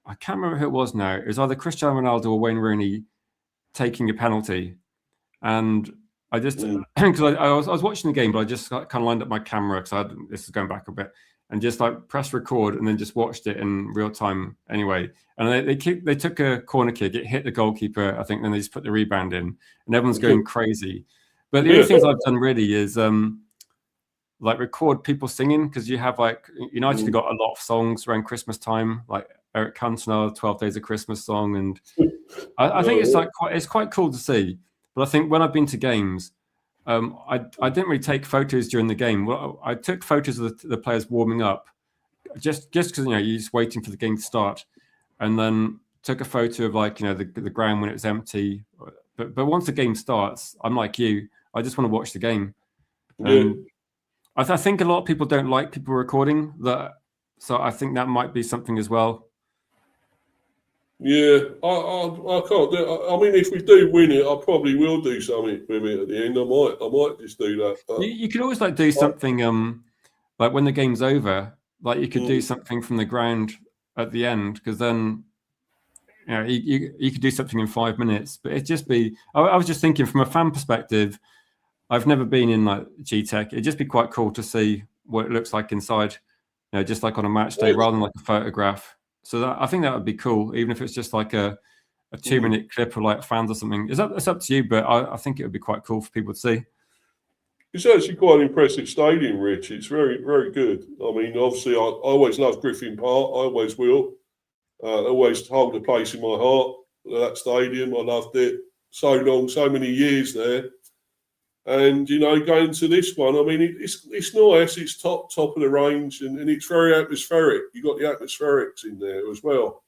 I can't remember who it was now. It was either Cristiano Ronaldo or Wayne Rooney taking a penalty. And I just, because I was watching the game, but I just kind of lined up my camera, because this is going back a bit, and just like press record and then just watched it in real time anyway. And they took a corner kick, it hit the goalkeeper, I think, then they just put the rebound in, and everyone's going crazy. But the only things I've done really is like record people singing, because you have like United have got a lot of songs around Christmas time, like Eric Cantona, 12 Days of Christmas song, and I think it's quite cool to see. But I think when I've been to games, I didn't really take photos during the game. Well, I took photos of the players warming up, just because you're just waiting for the game to start, and then took a photo of like the ground when it was empty. But once the game starts, I'm like you. I just want to watch the game. I think a lot of people don't like people recording that, so I think that might be something as well. Yeah, I can't do it. I mean, if we do win it, I probably will do something with it at the end. I might just do that. You could always like do something like when the game's over, like you could do something from the ground at the end, because then you could do something in 5 minutes. But it'd just be. I was just thinking from a fan perspective. I've never been in like GTEC. It'd just be quite cool to see what it looks like inside, just like on a match day, rather than like a photograph. So I think that would be cool, even if it's just like a a 2-minute clip of like fans or something. It's up to you, but I think it would be quite cool for people to see. It's actually quite an impressive stadium, Rich. It's very, very good. I mean, obviously, I always loved Griffin Park. I always will. Always hold a place in my heart. That stadium, I loved it so long, so many years there. And going to this one, I mean, it's nice. It's top of the range, and it's very atmospheric. You got the atmospherics in there as well,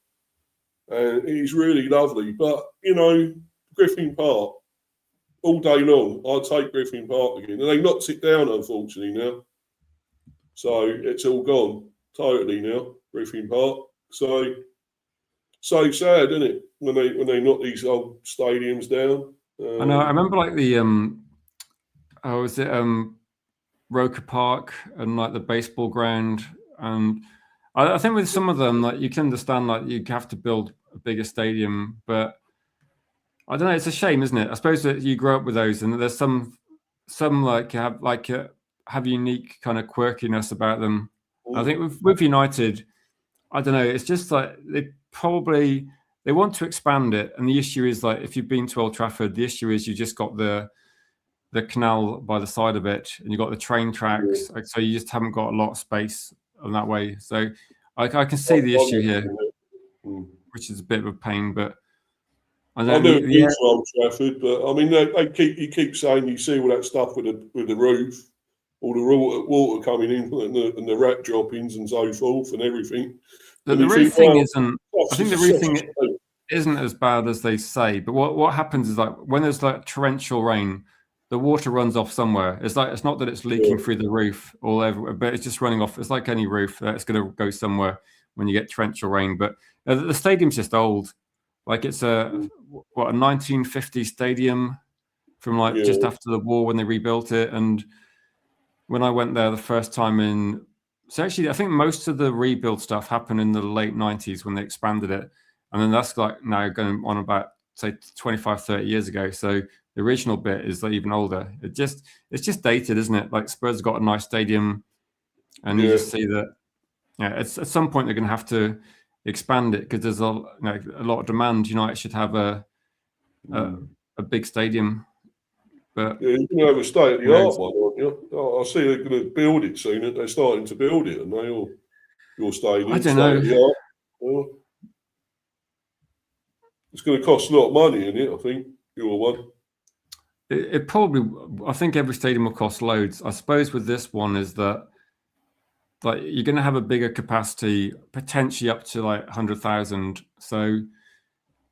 and it's really lovely. But Griffin Park, all day long, I'd take Griffin Park again. And they knocked it down, unfortunately, now. So it's all gone totally now, Griffin Park. So sad, isn't it, when they knock these old stadiums down? I know. I remember like the was it Roker Park and like the baseball ground, and I think with some of them, like you can understand, like you have to build a bigger stadium, but I don't know. It's a shame, isn't it? I suppose that you grew up with those, and there's some have unique kind of quirkiness about them. I think with United, I don't know. It's just like they want to expand it, and the issue is like if you've been to Old Trafford, the issue is you just got the canal by the side of it, and you got the train tracks, so you just haven't got a lot of space on that way. So I can see the issue here, which is a bit of a pain, but. I never been to Old Trafford, but I mean, you keep saying you see all that stuff with the roof, all the water coming in, and the rat droppings and so forth, and everything. The roof thing isn't. I think the roof thing isn't as bad as they say. But what happens is like when there's like torrential rain, the water runs off somewhere. It's not that it's leaking through the roof all over, but it's just running off. It's like any roof, it's going to go somewhere when you get torrential rain. But the stadium's just old. Like it's a 1950 stadium from just after the war when they rebuilt it. And when I went there the first time so actually I think most of the rebuild stuff happened in the late 90s when they expanded it. And then that's like now going on about say 25, 30 years ago. So the original bit is like even older. It's just dated, isn't it? Like Spurs have got a nice stadium, and you just see that at some point they're going to have to expand it because there's a lot of demand. United should have a big stadium, but you can have a state of the art one, aren't you? I see they're going to build it soon. They're starting to build it, and your stadium. I don't know. Well, it's going to cost a lot of money, isn't it? I think your one. It probably. I think every stadium will cost loads. I suppose with this one is that. Like you're going to have a bigger capacity, potentially up to like 100,000. So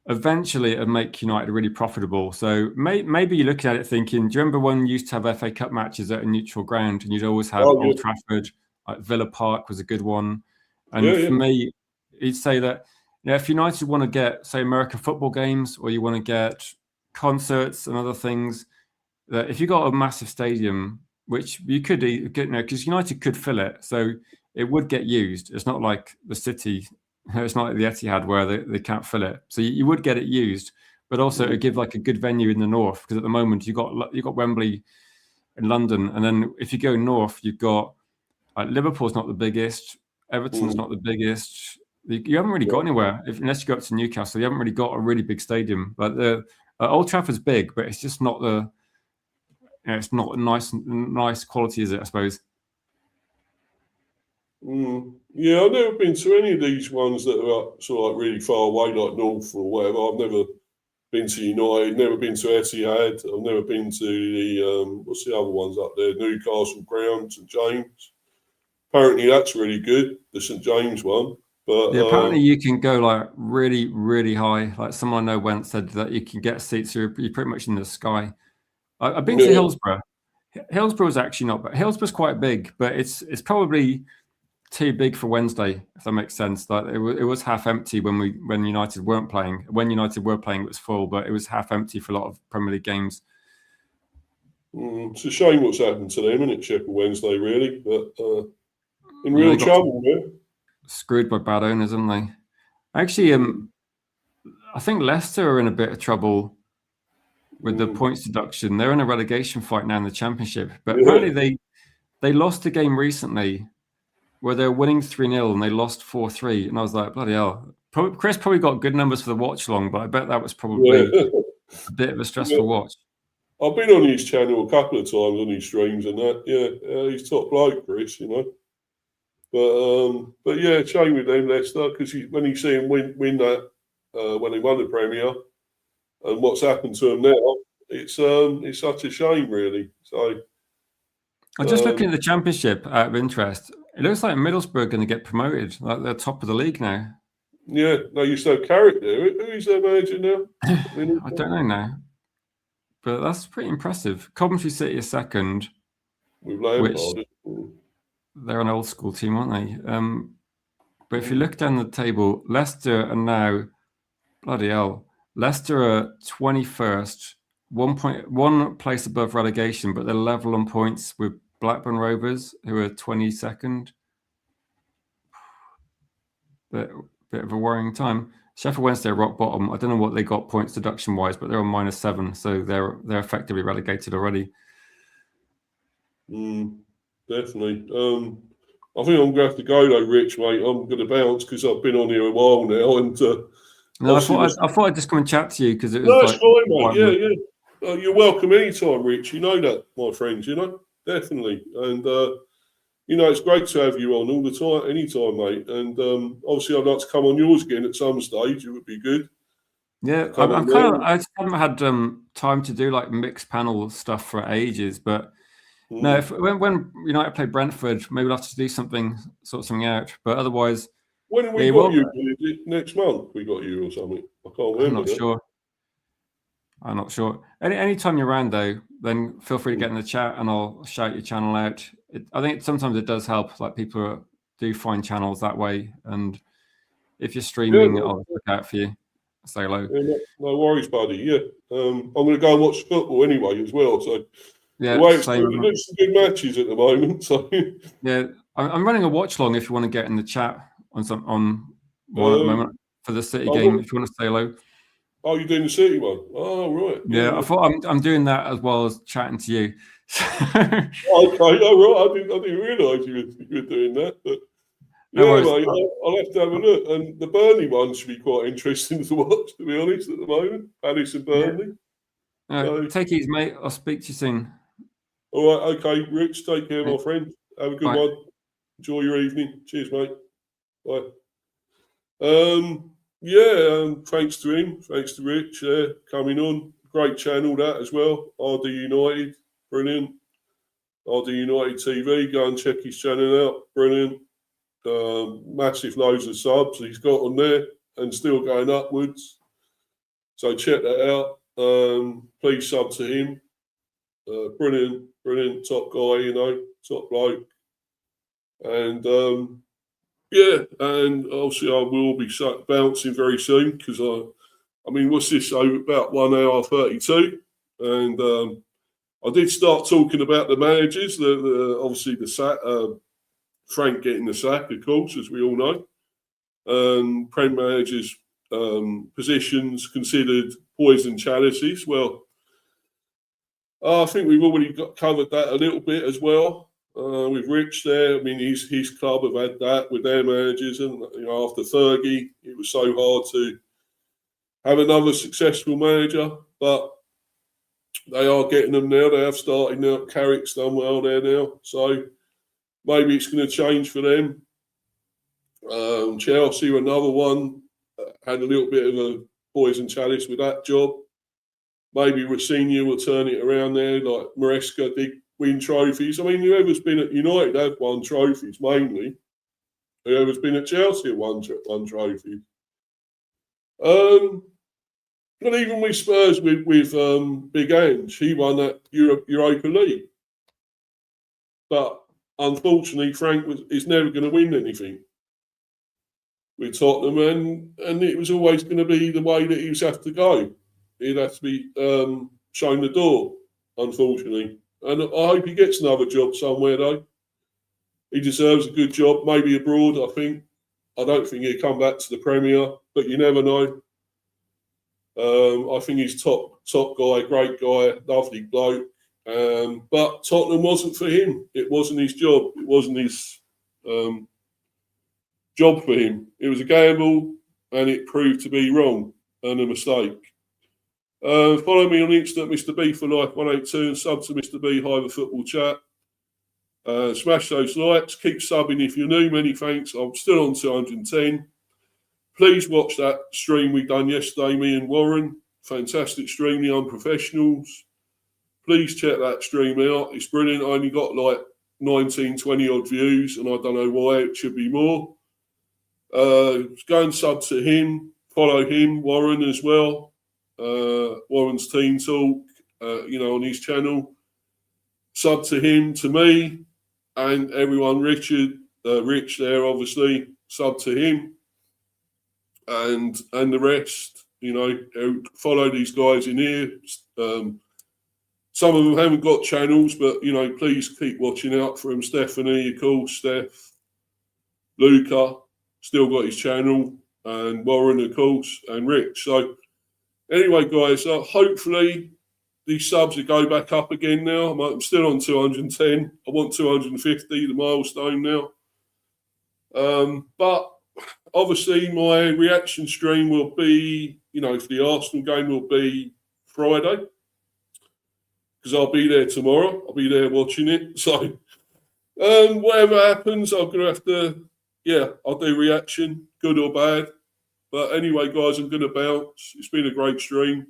eventually it'll make United really profitable. So maybe you're looking at it thinking, do you remember when you used to have FA Cup matches at a neutral ground and you'd always have Old Trafford, like Villa Park was a good one. And for me, you'd say that if United want to get, say, American football games, or you want to get concerts and other things, that if you got a massive stadium, which you could get, because United could fill it, so it would get used. It's not like the City, it's not like the Etihad where they can't fill it. So you would get it used, but also it would give like a good venue in the north, because at the moment you got Wembley in London, and then if you go north, you've got like Liverpool's not the biggest, Everton's not the biggest. You haven't really got anywhere unless you go up to Newcastle. You haven't really got a really big stadium. Like the Old Trafford's big, but it's just not the. It's not nice quality, is it? I suppose. Yeah, I've never been to any of these ones that are sort of like really far away, like North or whatever. I've never been to United, never been to Etihad. I've never been to the what's the other ones up there? Newcastle Ground, St James. Apparently, that's really good, the St James one. But apparently you can go like really, really high. Like someone I know went said that you can get seats. You're pretty much in the sky. I've been to Hillsborough. Hillsborough's actually not, but Hillsborough's quite big, but it's probably too big for Wednesday, if that makes sense. Like it was half empty when United weren't playing. When United were playing, it was full, but it was half empty for a lot of Premier League games. It's a shame what's happened to them, isn't it, Sheffield Wednesday, really? But in real trouble, man. Screwed by bad owners, haven't they? Actually, I think Leicester are in a bit of trouble with the points deduction. They're in a relegation fight now in the Championship. But apparently they lost a game recently where they were winning 3-0 and they lost 4-3. And I was like, bloody hell. Chris probably got good numbers for the watch long, but I bet that was probably a bit of a stressful watch. I've been on his channel a couple of times on his streams and that. Yeah, he's top bloke, Chris. But yeah, shame with them, Leicester, because when you see him win that when he won the Premier, and what's happened to him now, it's such a shame, really. So I'm just looking at the Championship out of interest. It looks like Middlesbrough are going to get promoted. Like they're top of the league now. Yeah, no, you still Carrick there. Who is their manager now? I don't know now, but that's pretty impressive. Coventry City is second, with Lampard. They're an old school team, aren't they? But if you look down the table, Leicester are now, bloody hell, Leicester are 21st, 1 place above relegation, but they're level on points with Blackburn Rovers, who are 22nd. Bit of a worrying time. Sheffield Wednesday are rock bottom. I don't know what they got points deduction wise, but they're on -7, so they're effectively relegated already. Definitely. I think I'm going to have to go though, Rich, mate. I'm going to bounce because I've been on here a while now, and no, I thought I'd just come and chat to you because it was no, it's fine, mate. Yeah. You're welcome anytime, Rich. You know that, my friends. Definitely, and it's great to have you on all the time, anytime, mate. And obviously, I'd like to come on yours again at some stage. It would be good. Yeah, I just haven't had time to do like mixed panel stuff for ages, but. No, when United play Brentford, maybe we'll have to do sort something out. But otherwise, when have we got you? Is it next month we got you or something? I can't remember. I'm not sure. Anytime you're around though, then feel free to get in the chat and I'll shout your channel out. I think sometimes it does help. Like people do find channels that way, and if you're streaming, I'll look out for you. Say hello. Yeah, no worries, buddy. Yeah, I'm going to go and watch football anyway as well. So. Yeah, it looks some good matches at the moment. So yeah, I'm running a watch long. If you want to get in the chat on one at the moment for the City game, if you want to say hello. Oh, you're doing the City one? Oh, right. Yeah, I thought I'm doing that as well as chatting to you. Okay, all right. I didn't realise you were doing that, but yeah, mate, I'll have to have a look. And the Burnley one should be quite interesting to watch, to be honest, at the moment. Chalice and Burnley. Yeah. Take it easy, mate. I'll speak to you soon. All right, okay, Rich, take care, my friend. Have a good one. Enjoy your evening. Cheers, mate. Bye. Thanks to him, thanks to Rich coming on. Great channel that as well. RD United, brilliant. RD United TV, go and check his channel out. Brilliant. Massive loads of subs he's got on there and still going upwards. So check that out. Please sub to him. Brilliant top guy, top bloke. And and obviously I will be bouncing very soon because what's this? About 1 hour 32, and I did start talking about the managers. Obviously the sack, Frank getting the sack, of course, as we all know. Prem managers' positions considered poison chalices. Well. I think we've already covered that a little bit as well with Rich there. I mean, his club have had that with their managers, and after Fergie, it was so hard to have another successful manager. But they are getting them now. They have started now. Carrick's done well there now, so maybe it's going to change for them. Chelsea, another one, had a little bit of a poison chalice with that job. Maybe Rossini will turn it around there, like Maresca did win trophies. I mean, whoever's been at United have won trophies, mainly. Whoever's been at Chelsea have won trophies. But even with Spurs, with Big Ange, he won that Europa League. But unfortunately, Frank is never going to win anything with Tottenham, and it was always going to be the way that he was have to go. He'd have to be shown the door, unfortunately. And I hope he gets another job somewhere, though. He deserves a good job, maybe abroad, I think. I don't think he'll come back to the Premier, but you never know. I think he's top guy, great guy, lovely bloke. But Tottenham wasn't for him. It wasn't his job. It wasn't his job for him. It was a gamble. and it proved to be wrong and a mistake. Follow me on Insta at Mr. B for Life 182 and sub to Mr. B Hive Football Chat. Smash those likes. Keep subbing if you're new. Many thanks. I'm still on 210. Please watch that stream we done yesterday, me and Warren. Fantastic stream, the Unprofessionals. Please check that stream out. It's brilliant. I only got like 19, 20 odd views, and I don't know why. It should be more. Go and sub to him. Follow him, Warren, as well. Warren's Team Talk, on his channel. Sub to him, to me, and everyone. Rich there, obviously. Sub to him, and the rest. Follow these guys in here. Some of them haven't got channels, but please keep watching out for them. Stephanie, of course, Steph, Luca, still got his channel, and Warren, of course, and Rich. So. Anyway, guys, hopefully these subs will go back up again now. I'm still on 210. I want 250, the milestone now. But obviously my reaction stream will be, for the Arsenal game will be Friday, because I'll be there tomorrow. I'll be there watching it. So whatever happens, I'm going to have to, I'll do reaction, good or bad. But anyway, guys, I'm going to bounce. It's been a great stream.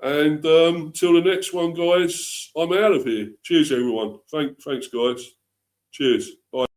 And till the next one, guys, I'm out of here. Cheers, everyone. Thanks, guys. Cheers. Bye.